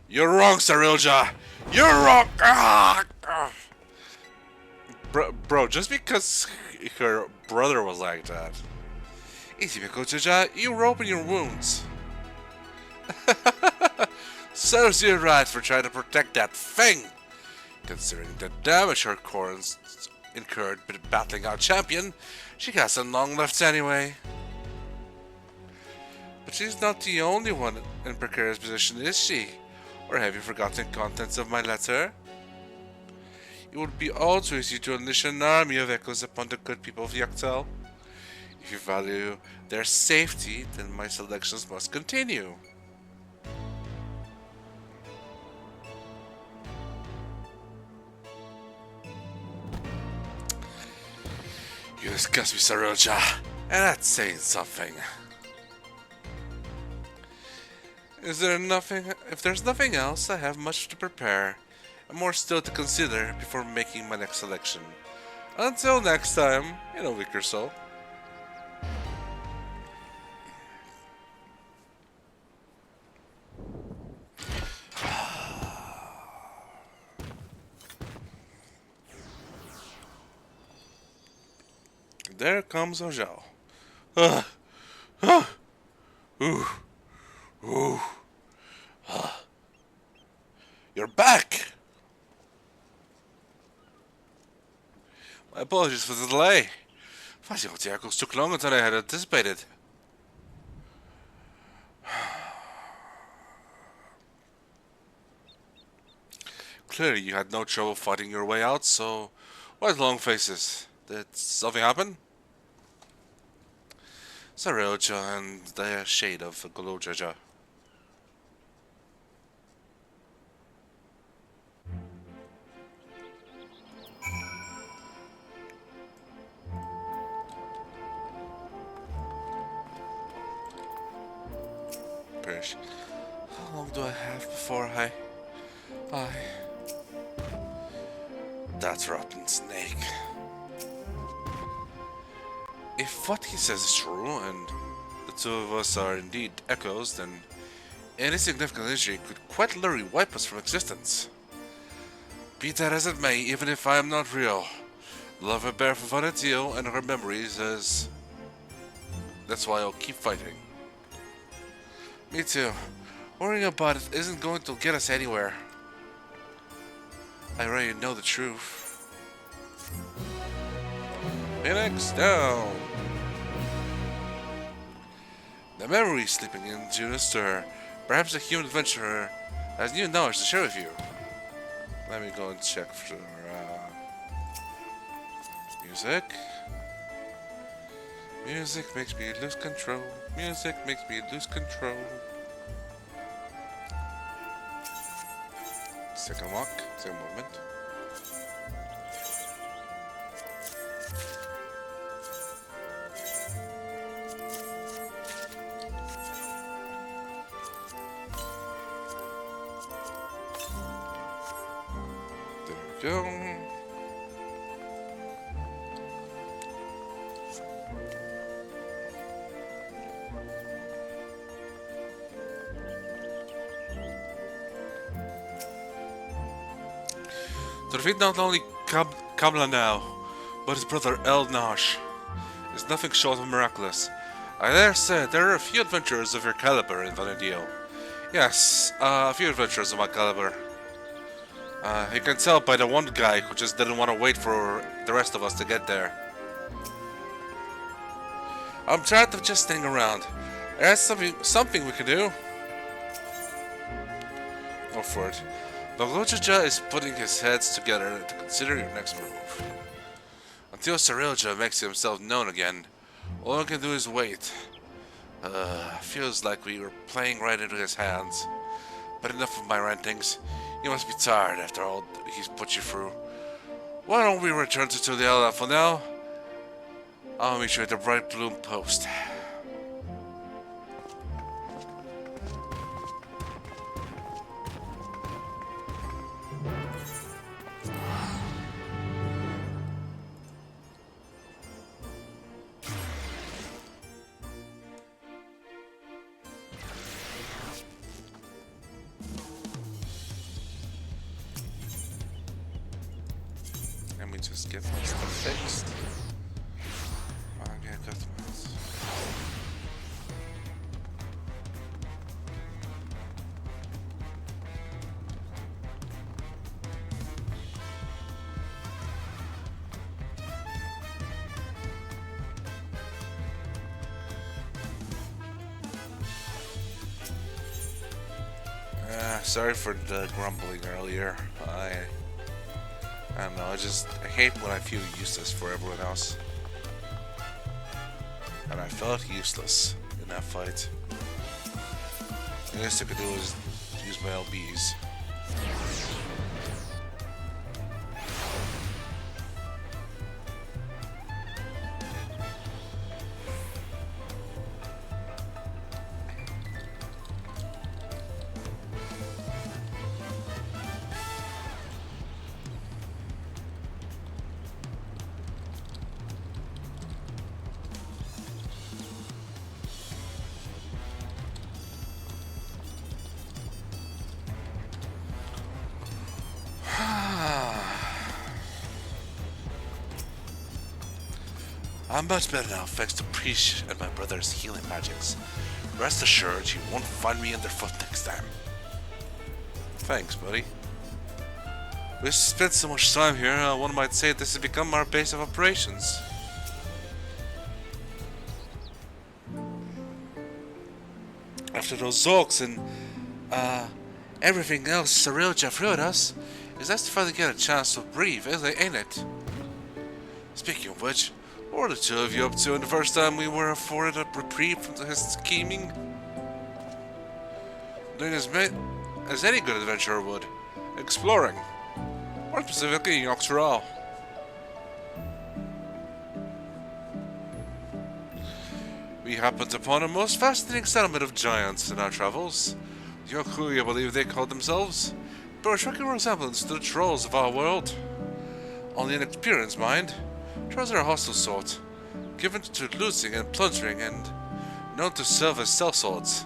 You're wrong, Cyrilja! You're wrong! Bro, just because her brother was like that. Easy, Mikojaja, you open your wounds. Serves you right for trying to protect that thing. Considering the damage her corns incurred battling our champion, she hasn't long left anyway. But she's not the only one in precarious position, is she? Or have you forgotten contents of my letter? It would be all too easy to unleash an army of echoes upon the good people of Yaktel. If you value their safety, then my selections must continue. You disgust me, Cyrilja, and that's saying something. If there's nothing else, I have much to prepare. and more still to consider before making my next selection. Until next time, in a week or so. There comes Ojao. You're back! My apologies for the delay. Fazio Tiago's took longer than I had anticipated. Clearly you had no trouble fighting your way out, so why the long faces? Did something happen? Saroja and the shade of Golojaja. Perish. How long do I have before I... That rotten snake. If what he says is true, and the two of us are indeed echoes, then any significant injury could quite literally wipe us from existence. Be that as it may, even if I am not real, the love I bear for Vanetio and her memories is... That's why I'll keep fighting. Me too. Worrying about it isn't going to get us anywhere. I already know the truth. Phoenix down! The memory slipping into the stir. Perhaps a human adventurer has new knowledge to share with you. Let me go and check for music. Music makes me lose control. Music makes me lose control. Second walk, second movement. There we go. To defeat not only Kamla now, but his brother El Nash is nothing short of miraculous. I dare say there are a few adventurers of your caliber in Valendio. Yes, a few adventurers of my caliber. You can tell by the one guy who just didn't want to wait for the rest of us to get there. I'm tired of just staying around. There's something we can do. Go for it. Bagojaja is putting his heads together to consider your next move. Until Sarilja makes himself known again, all I can do is wait. Feels like we were playing right into his hands. But enough of my rantings. You must be tired after all he's put you through. Why don't we return to the Ella for now? I'll meet you at the Bright Bloom Post. Let me just get my stuff fixed. Okay, customers. Sorry for the grumbling earlier. I don't know, I hate when I feel useless for everyone else. And I felt useless in that fight. The least I could do was use my LBs. I'm much better now, thanks to Preach and my brother's healing magics. Rest assured, you won't find me underfoot next time. Thanks, buddy. We've spent so much time here, one might say this has become our base of operations. After those Zorks and, everything else Cyrilja threw at us, it's nice to finally get a chance to breathe, ain't it? Speaking of which, what were the two of you up to the first time we were afforded a reprieve from his scheming? Doing as any good adventurer would, exploring. More specifically, Dawntrail. We happened upon a most fascinating settlement of giants in our travels. Yoku, I believe they called themselves, bear a striking resemblance to the trolls of our world. Only inexperienced, mind. Trolls are a hostile sort, given to looting and plundering, and known to serve as sellswords.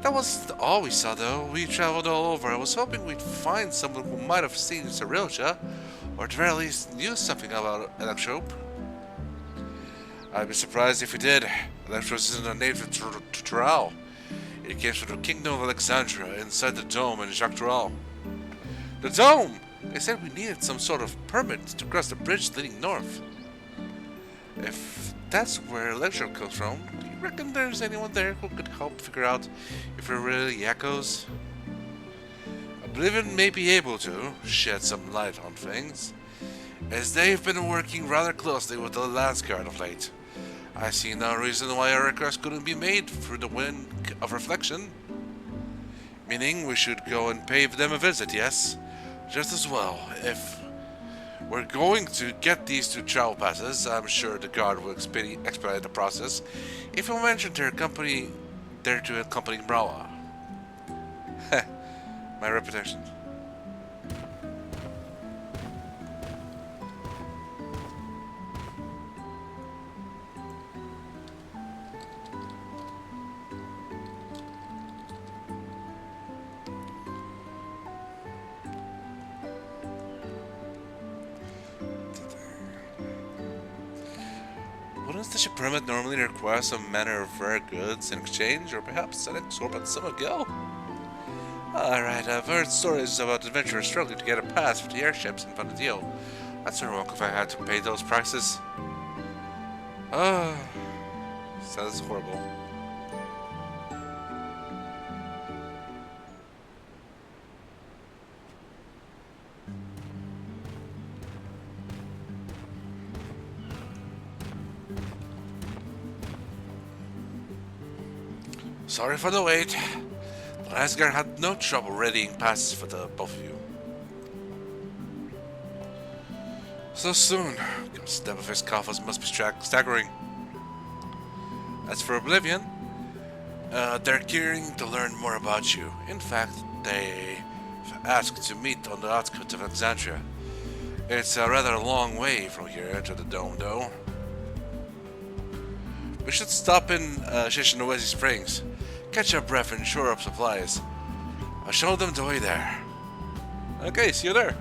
That wasn't all we saw, though. We traveled all over. I was hoping we'd find someone who might have seen Cyrilja, or at the very least knew something about Electrope. I'd be surprised if we did. Electrope isn't a native to Tural. It came from the kingdom of Alexandria, inside the dome in Dawntrail. The dome! They said we needed some sort of permit to cross the bridge leading north. If that's where Electrope comes from, do you reckon there's anyone there who could help figure out if we're really echoes? I believe it may be able to shed some light on things, as they've been working rather closely with the Lance Guard of late. I see no reason why our request couldn't be made through the wind of reflection. Meaning we should go and pay them a visit, yes? Just as well. If we're going to get these two travel passes, I'm sure the guard will expedite the process. If you mention their company, there to accompany Mrawa'a. Heh, my reputation. Wouldn't such a permit normally require some manner of rare goods in exchange, or perhaps an exorbitant sum of gil? Alright, I've heard stories about adventurers struggling to get a pass for the airships in front of the deal. I'd sort of walk if I had to pay those prices. Sounds horrible. Sorry for the wait. The last guy had no trouble readying passes for the both of you. So soon. The step of his coffers must be staggering. As for Oblivion, they're gearing to learn more about you. In fact, they've asked to meet on the outskirts of Alexandria. It's a rather long way from here to the dome, though. We should stop in Shishinowezi Springs, catch our breath and shore up supplies. I'll show them the way there. Okay, see you there.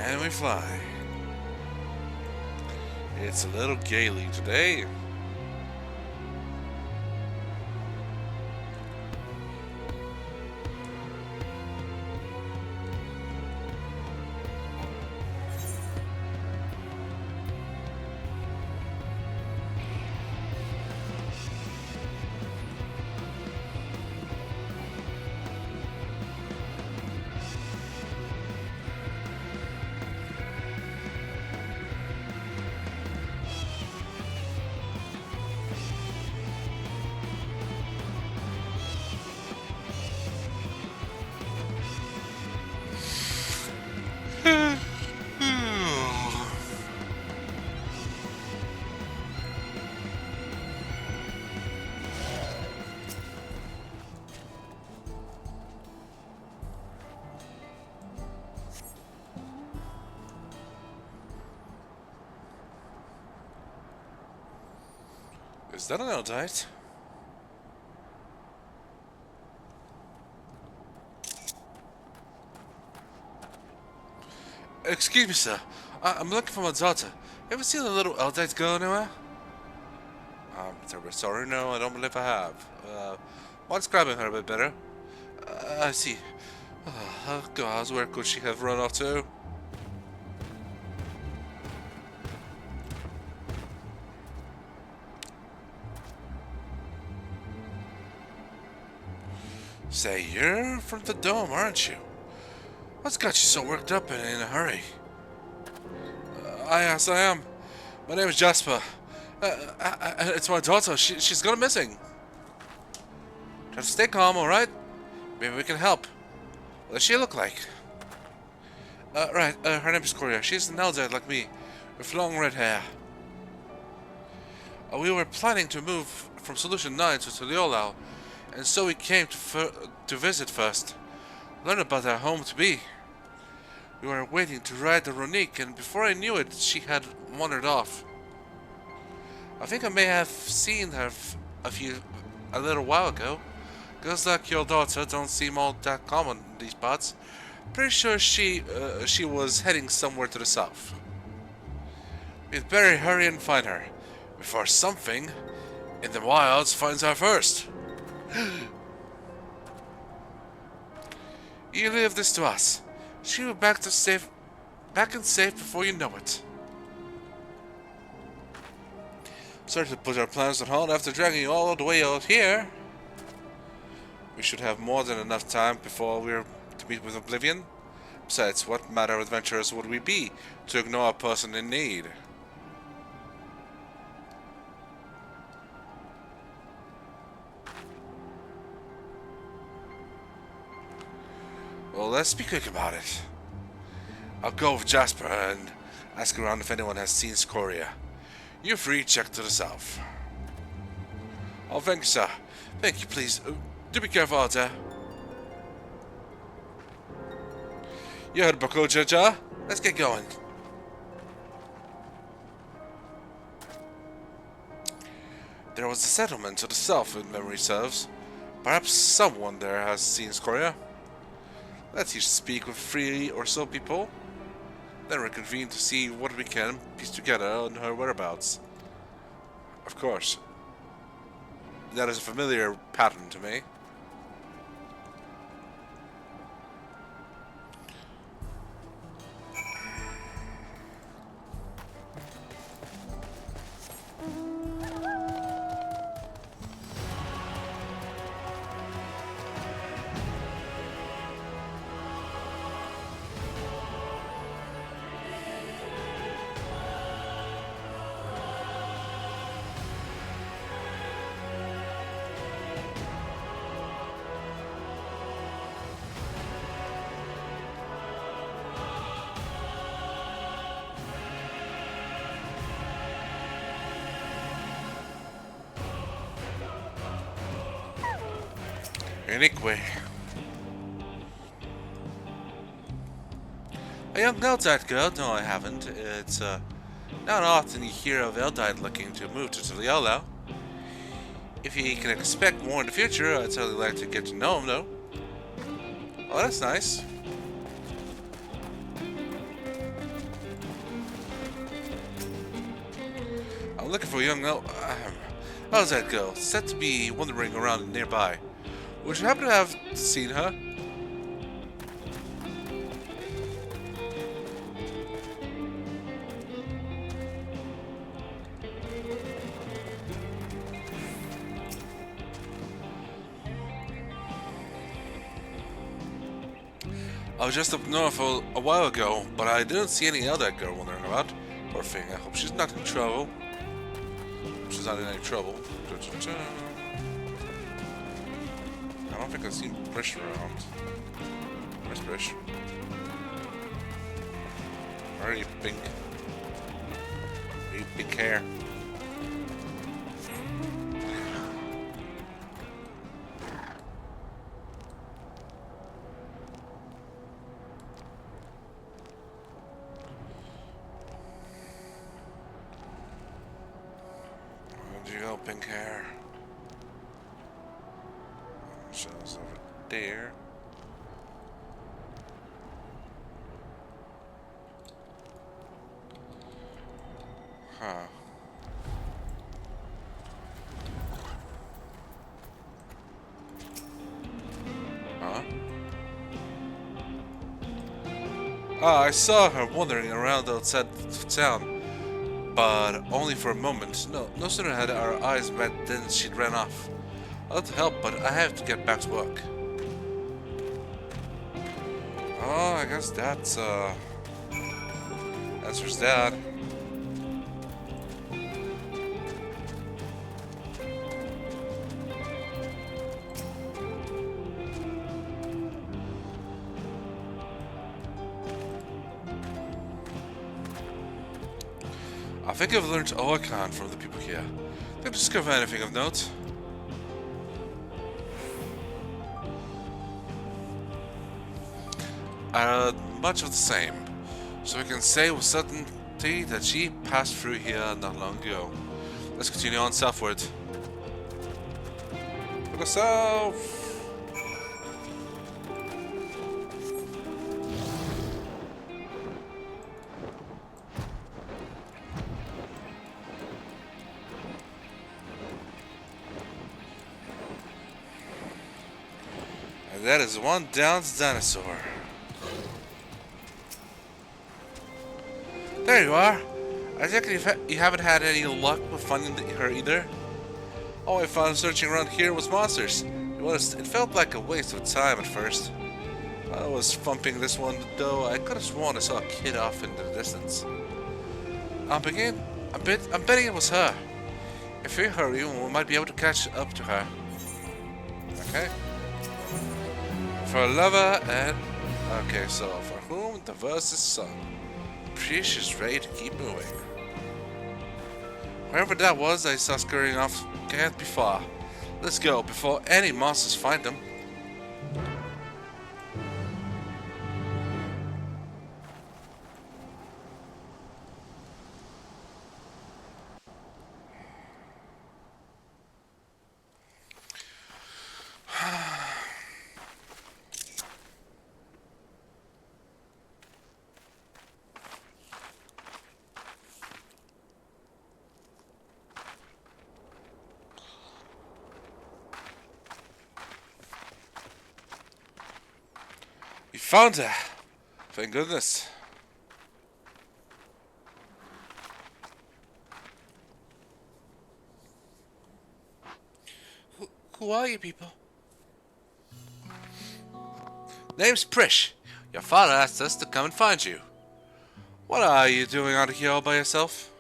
And we fly. It's a little gaily today. Is that an Eldite? Excuse me, sir. I'm looking for my daughter. Ever seen a little Eldite girl anywhere? I'm terribly sorry. No, I don't believe I have. Why describing her a bit better? I see. Oh, gosh, where could she have run off to? Say, you're from the dome, aren't you? What's got you so worked up and in a hurry? Yes, I am. My name is Jasper. It's my daughter. She's gone missing. Try to stay calm, alright? Maybe we can help. What does she look like? Right, her name is Korea. She's an Eldite like me, with long red hair. We were planning to move from Solution 9 to Tuliolao, and so we came to visit first. Learn about our home to be. We were waiting to ride the Ronique, and before I knew it, she had wandered off. I think I may have seen her a little while ago. Girls like your daughter don't seem all that common in these parts. Pretty sure she was heading somewhere to the south. We'd better hurry and find her, before something in the wilds finds her first. You leave this to us. She'll be back and safe before you know it. Sorry to put our plans on hold after dragging you all the way out here. We should have more than enough time before we're to meet with Oblivion. Besides, what matter of adventurers would we be to ignore a person in need? Well, let's be quick about it. I'll go with Jasper and ask around if anyone has seen Scoria. You're free, check to the south. Oh, thank you, sir. Thank you, please. Do be careful out there. You heard Boko Jaja? Let's get going. There was a settlement to the south, if memory serves. Perhaps someone there has seen Scoria. Let's each speak with 3 or so people. Then reconvene to see what we can piece together on her whereabouts. Of course. That is a familiar pattern to me. Anyway. A young Eldite girl? No, I haven't. It's not often you hear of Eldite looking to move to Tuliolao. If you can expect more in the future, I'd certainly like to get to know him, though. Oh, that's nice. I'm looking for a young Eldite girl, said to be wandering around nearby. Would you happen to have seen her? I was just up north a while ago, but I didn't see any Eldite girl wandering about. Poor thing, I hope she's not in trouble. She's not in any trouble. I don't think I've seen Brish around. Where's Brish? Where are you, Pink? Where are you, pink hair? There you go, pink hair. Shows over there. Huh. Huh? Ah, I saw her wandering around outside town, but only for a moment. No sooner had our eyes met than she ran off. I'd love to help, but I have to get back to work. Oh, I guess that's answers that. I think I've learned all I can from the people here. Didn't discover anything of note. Much of the same. So we can say with certainty that she passed through here not long ago. Let's continue on southward. To the south! And that is one downed dinosaur. There you are. I take it you haven't had any luck with finding her either. All I found searching around here was monsters. It felt like a waste of time at first. I was thumping this one though. I could have sworn I saw a kid off in the distance. I'm betting it was her. If we hurry, we might be able to catch up to her. Okay. For a lover and... Okay, so for whom the verse is sung. She's ready to keep moving. Wherever that was I saw scurrying off can't be far. Let's go before any monsters find them. We found her! Thank goodness. Who are you people? Name's Prish. Your father asked us to come and find you. What are you doing out here all by yourself?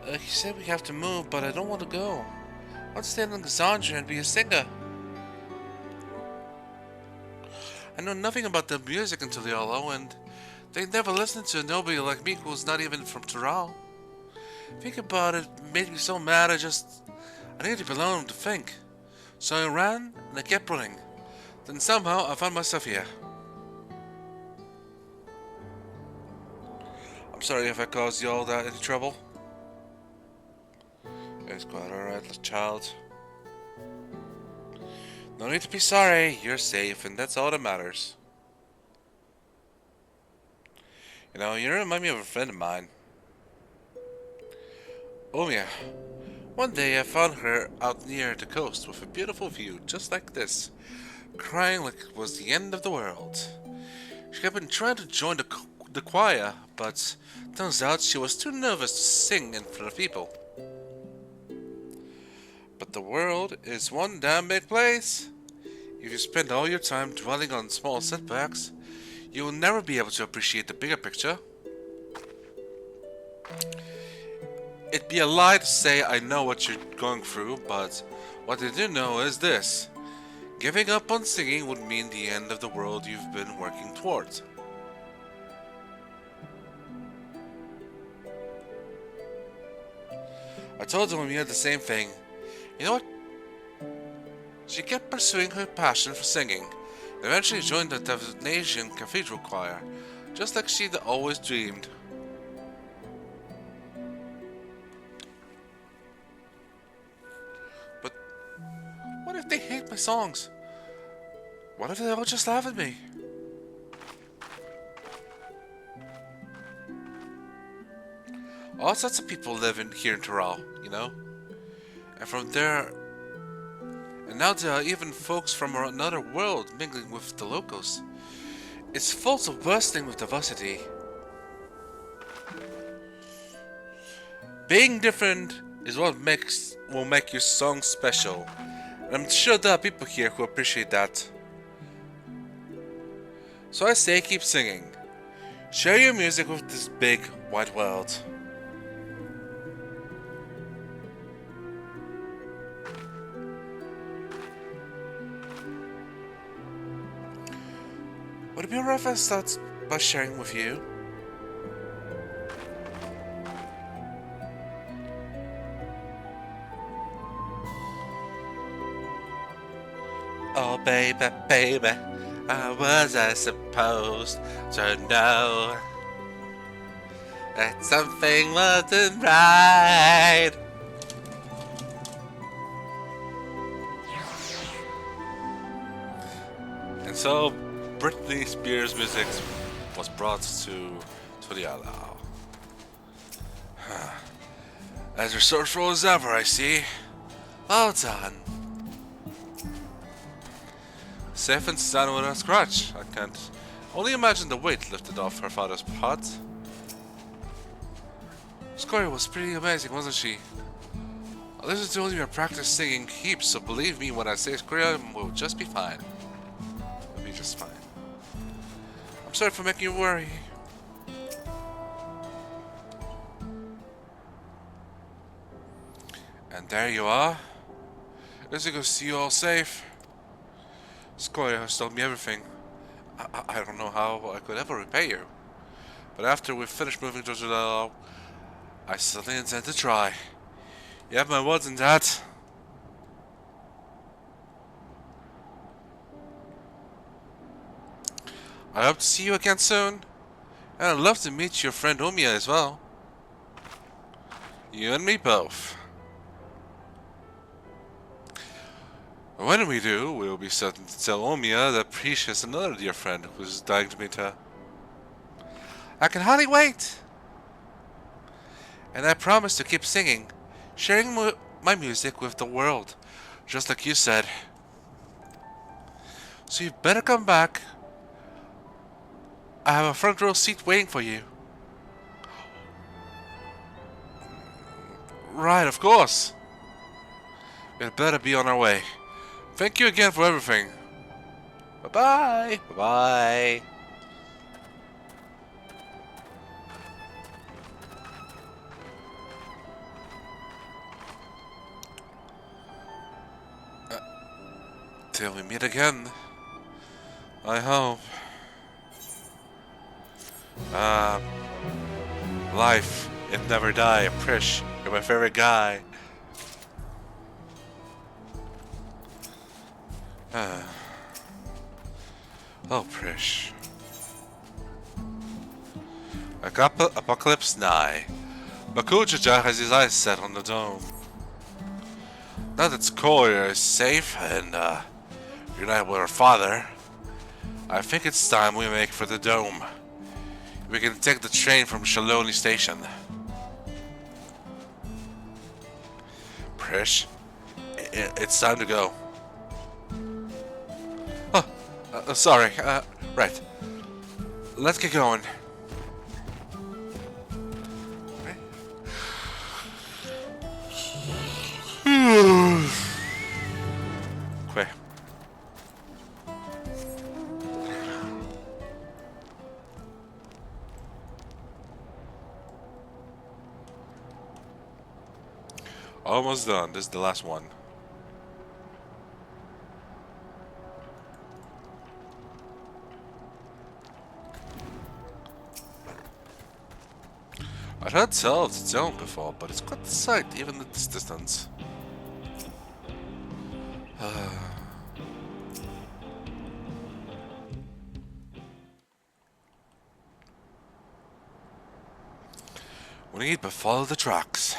He said we have to move, but I don't want to go. I want to stay in Alexandria and be a singer. I know nothing about the music until Yolo, and they never listened to nobody like me who's not even from Toronto. Think about it, made me so mad I needed to be alone to think. So I ran, and I kept running. Then somehow I found myself here. I'm sorry if I caused you all that any trouble. It's quite alright, child. No need to be sorry, you're safe, and that's all that matters. You know, you remind me of a friend of mine. Omia. One day I found her out near the coast with a beautiful view, just like this, crying like it was the end of the world. She had been trying to join the choir, but turns out she was too nervous to sing in front of people. But the world is one damn big place. If you spend all your time dwelling on small setbacks, you will never be able to appreciate the bigger picture. It'd be a lie to say I know what you're going through, but what I do know is this. Giving up on singing would mean the end of the world you've been working towards. I told him we had the same thing. You know what? She kept pursuing her passion for singing, and eventually joined the Divination Cathedral Choir, just like she'd always dreamed. songs. What if they all just laugh at me? All sorts of people live in here in Toral, you know? And from there... And now there are even folks from another world mingling with the locals. It's full of bursting with diversity. Being different is what will make your song special. And I'm sure there are people here who appreciate that. So I say keep singing. Share your music with this big, wide world. Would it be alright if I start by sharing with you? Oh baby, baby, how was I supposed to know that something wasn't right? And so Britney Spears' music was brought to the Allow. As resourceful as ever, I see. Well done. Safe and sound without a scratch. I can't only imagine the weight lifted off her father's heart. Scoria was pretty amazing, wasn't she? I listened to Olivia practice singing heaps, so believe me when I say Scoria will just be fine. It'll be just fine. I'm sorry for making you worry. And there you are. It's good to see you all safe. Scoria has told me everything. I don't know how I could ever repay you. But after we've finished moving to Judeo, I certainly intend to try. You have my words on that. I hope to see you again soon. And I'd love to meet your friend Omiya as well. You and me both. When we do, we will be certain to tell Omiya that Preesh has another dear friend who is dying to meet her. I can hardly wait! And I promise to keep singing, sharing my music with the world, just like you said. So you better come back. I have a front row seat waiting for you. Right, of course. We'd better be on our way. Thank you again for everything. Bye-bye. Bye-bye. Till we meet again. I hope. Life, it never die. Prish, you're my favorite guy. Oh, Prish. Apocalypse nigh. Bakujaja has his eyes set on the dome. Now that Scoria is safe and united with her father, I think it's time we make for the dome. We can take the train from Shaloni Station. Prish, it's time to go. Oh, sorry. Right. Let's get going. Quick. Almost done. This is the last one. I'd heard tell of the dome before, but it's quite the sight, even at this distance. We need but follow the tracks.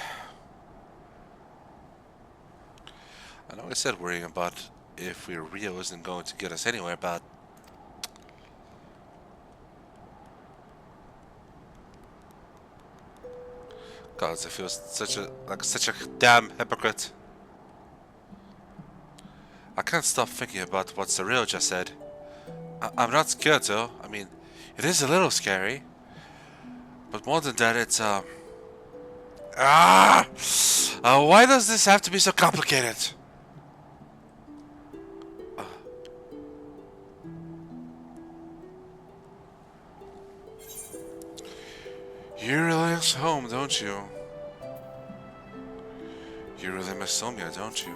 I know I said worrying about if Rio isn't going to get us anywhere, but God, I feel such a damn hypocrite. I can't stop thinking about what Cyril just said. I'm not scared though. I mean, it is a little scary, but more than that, it's why does this have to be so complicated? You really miss home, don't you? You really miss Somia, don't you?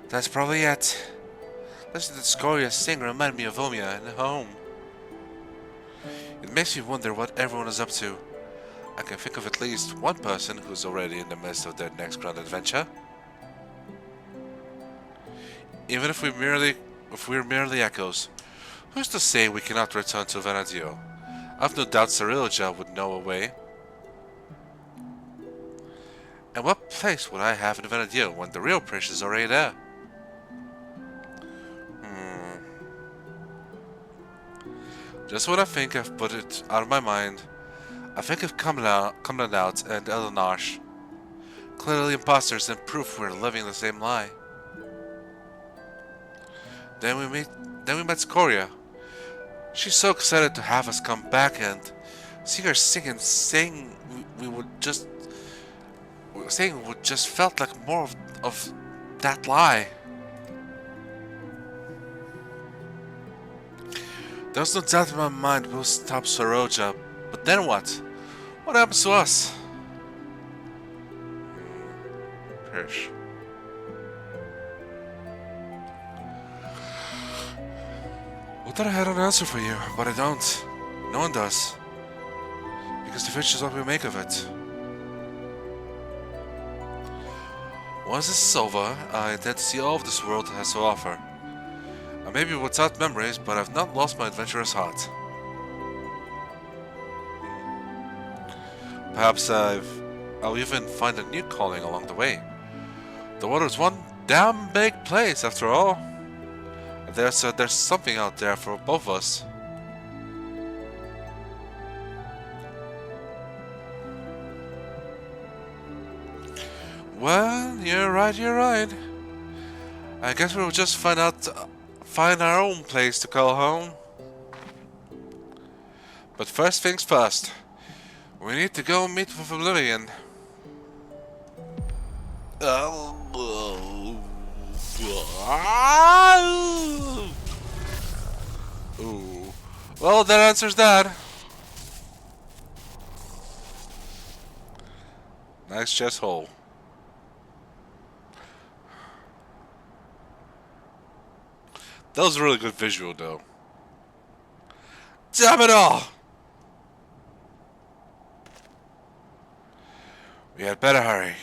That's probably it. Listening to Scoria sing reminded me of Omia and home. It makes me wonder what everyone is up to. I can think of at least one person who's already in the midst of their next grand adventure. Even if we're merely echoes, who's to say we cannot return to Venadio? I've no doubt Cyrilja would know a way. And what place would I have in Venadio when the real prince is already there? Just when I think I've put it out of my mind, I think of Cumlandout and Elonarsh. Clearly imposters and proof we're living the same lie. Then we met Scoria. She's so excited to have us come back, and seeing her sing and saying we would just felt like more of that lie. There's no doubt in my mind we'll stop Soroja, but then what? What happens to us? Hirsch. Well, thought I had an answer for you, but I don't. No one does. Because the future is what we make of it. Once this is over, I intend to see all of this world has to offer. I may be without memories, but I've not lost my adventurous heart. Perhaps I'll even find a new calling along the way. The water's one damn big place, after all. There's something out there for both of us. Well, you're right. I guess we'll just find our own place to call home. But first things first, we need to go meet with Oblivion. Ooh. Well, that answers that. Nice chest hole. That was a really good visual, though. Damn it all! We had better hurry.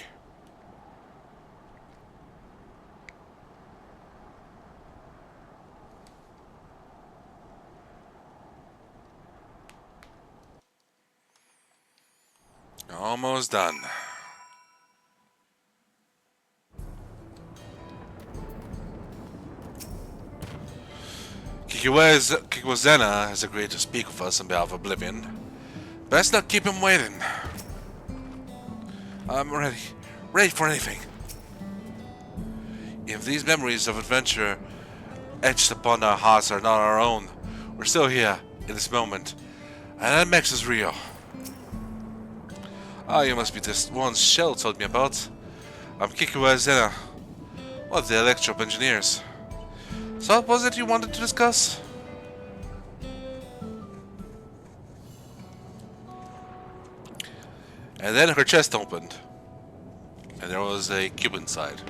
Almost done. Kikwazena has agreed to speak with us on behalf of Oblivion. Best not keep him waiting. I'm ready for anything. If these memories of adventure etched upon our hearts are not our own, we're still here, in this moment, and that makes us real. Ah, you must be this one Shell told me about. I'm Kikwazena, one of the Electrop engineers. So what was it you wanted to discuss? And then her chest opened. And there was a cube inside.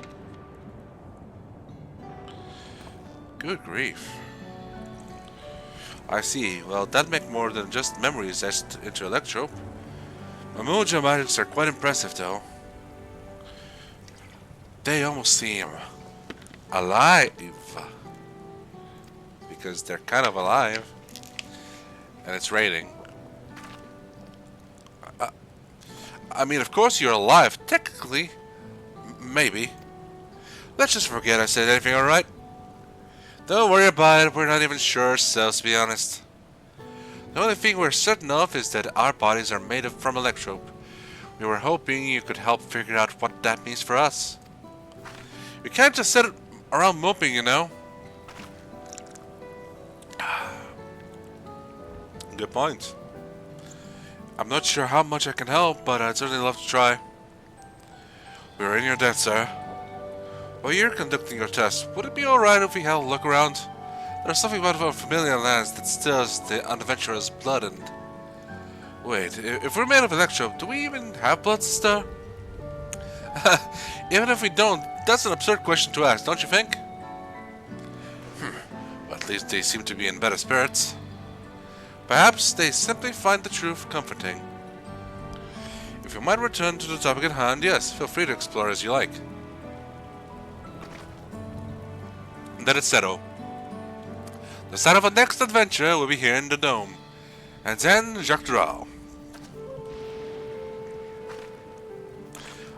Good grief. I see. Well, that'd make more than just memories etched into Electrope. Mamuja magics are quite impressive, though. They almost seem alive. Because they're kind of alive. And it's raining. I mean, of course you're alive, technically. Maybe. Let's just forget I said anything, alright? Don't worry about it, we're not even sure ourselves, to be honest. The only thing we're certain of is that our bodies are made from electrope. We were hoping you could help figure out what that means for us. We can't just sit around moping, you know? Good point. I'm not sure how much I can help, but I'd certainly love to try. We're in your debt, sir. While you're conducting your test, would it be alright if we had a look around? There's something about our familiar lands that stirs the adventurer's blood and... Wait, if we're made of electrope, do we even have blood to stir? Even if we don't, that's an absurd question to ask, don't you think? Well, at least they seem to be in better spirits. Perhaps they simply find the truth comforting. If you might return to the topic at hand, yes, feel free to explore as you like. And that is settled. The start of our next adventure will be here in the Dome. And then, Jacques Dural.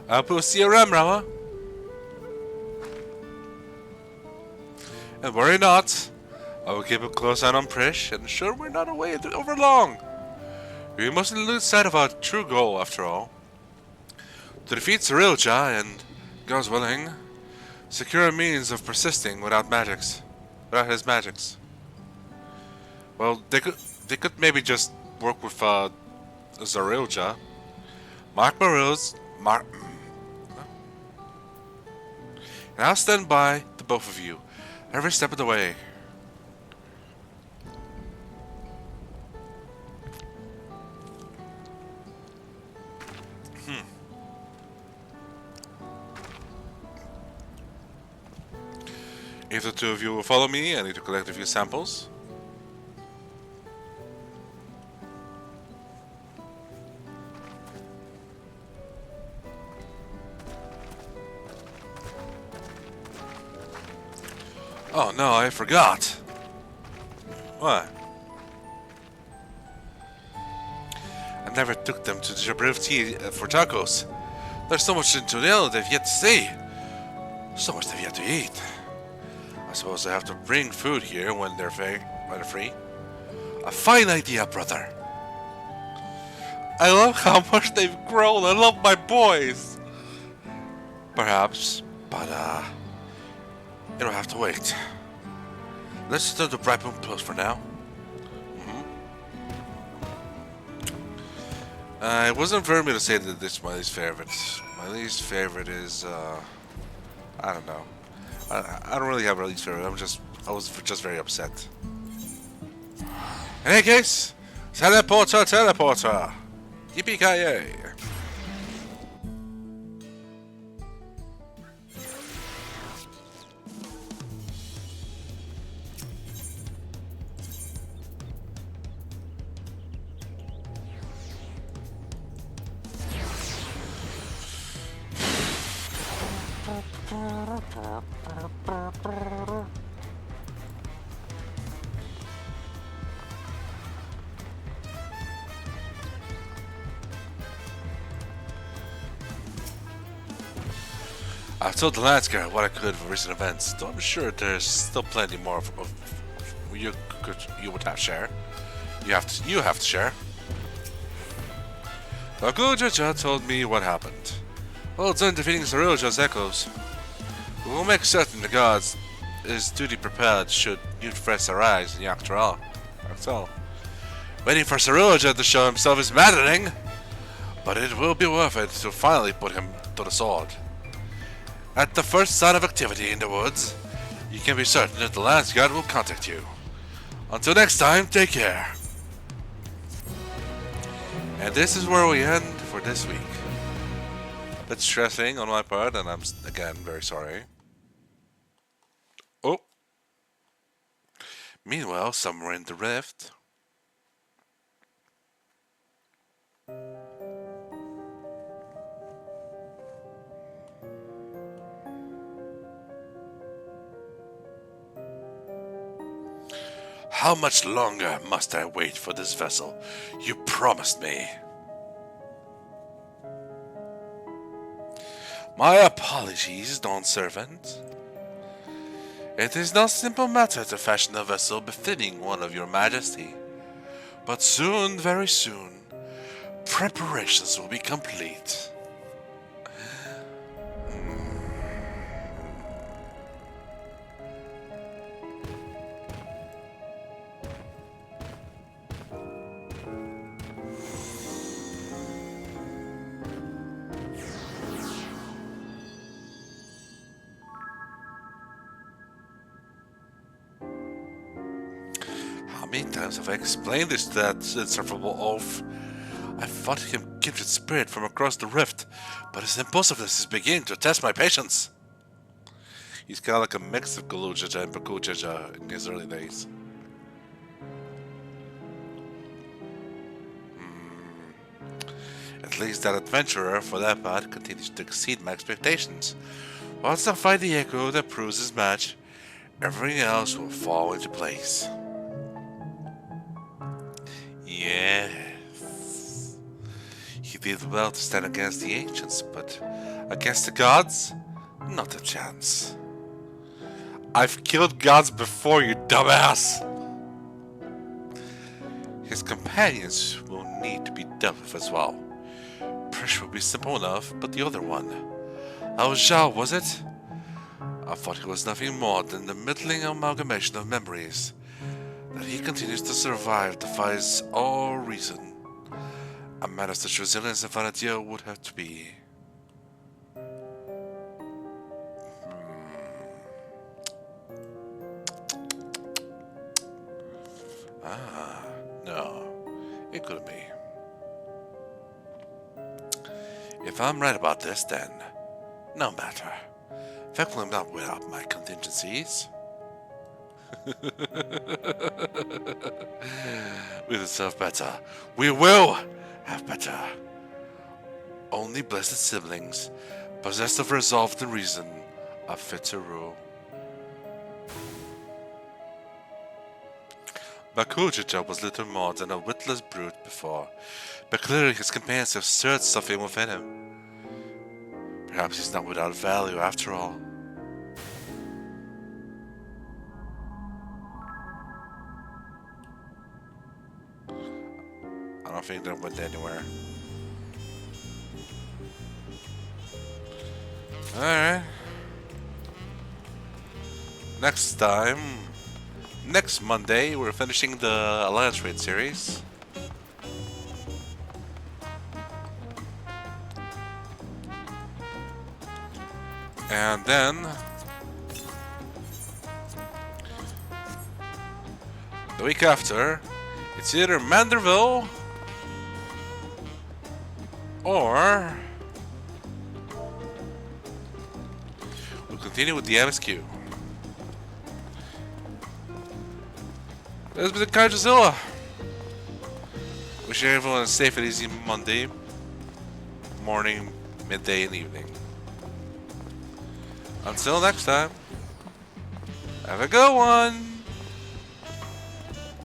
I will see you around, Mrawa'a. And worry not. I will keep a close eye on Prish and ensure we're not away over long. We mustn't lose sight of our true goal, after all. To defeat Cirilja and, God's willing, secure a means of persisting without his magics. Well, they could maybe just work with Cirilja. And I'll stand by the both of you, every step of the way. If the two of you will follow me, I need to collect a few samples. Oh no, I forgot. What? I never took them to Jabrivti for tacos. There's so much in Tunel they've yet to see. So much they've yet to eat. I suppose I have to bring food here when they're free. A fine idea, brother. I love how much they've grown. I love my boys. Perhaps, but it'll have to wait. Let's turn to Bright Moon Close for now. It wasn't fair of me to say that this is my least favorite. My least favorite is, I don't know. I don't really have a least favorite. I was just very upset. In any case, teleporter. Yippee-ki-yay. I've told the landscape what I could for recent events, though I'm sure there's still plenty more of you would have share. You have to share. Deja told me what happened. Well done defeating Cirilja's echoes. We will make certain the gods is duty prepared should new threats arise in Dawntrail. That's all. Waiting for Cirilja to show himself is maddening, but it will be worth it to finally put him to the sword. At the first sign of activity in the woods, you can be certain that the Lance God will contact you. Until next time, take care. And this is where we end for this week. A bit stressing on my part, and I'm again very sorry. Oh. Meanwhile, somewhere in the rift. How much longer must I wait for this vessel? You promised me. My apologies, Dawn Servant. It is no simple matter to fashion a vessel befitting one of your majesty. But soon, very soon, preparations will be complete. How many times have I explained this to that insufferable oaf? I fought him kindred spirit from across the rift, but his impulsiveness is beginning to test my patience. He's kind of like a mix of Galujaja and Bakujaja in his early days. At least that adventurer, for that part, continues to exceed my expectations. Once I find the echo that proves his match, everything else will fall into place. Yes. He did well to stand against the ancients, but against the gods? Not a chance. I've killed gods before, you dumbass! His companions will need to be dealt with as well. Pressure will be simple enough, but the other one... How Zhao was it? I thought he was nothing more than the middling amalgamation of memories. That he continues to survive defies all reason. A man of such resilience and Vanadia would have to be... No. It couldn't be. If I'm right about this, then... No matter. Feckle am not without my contingencies. We deserve better. We will have better. Only blessed siblings, possessed of resolve and reason, are fit to rule. Bakujaja was little more than a witless brute before, but clearly his companions have stirred something within him. Perhaps he's not without value after all. I don't think that went anywhere. Alright. Next Monday, we're finishing the Alliance Raid series. And then... the week after, it's either Manderville or we'll continue with the MSQ. This has been the Kaiju-Z. Wishing everyone a safe and easy Monday morning, midday, and evening. Until next time, have a good one!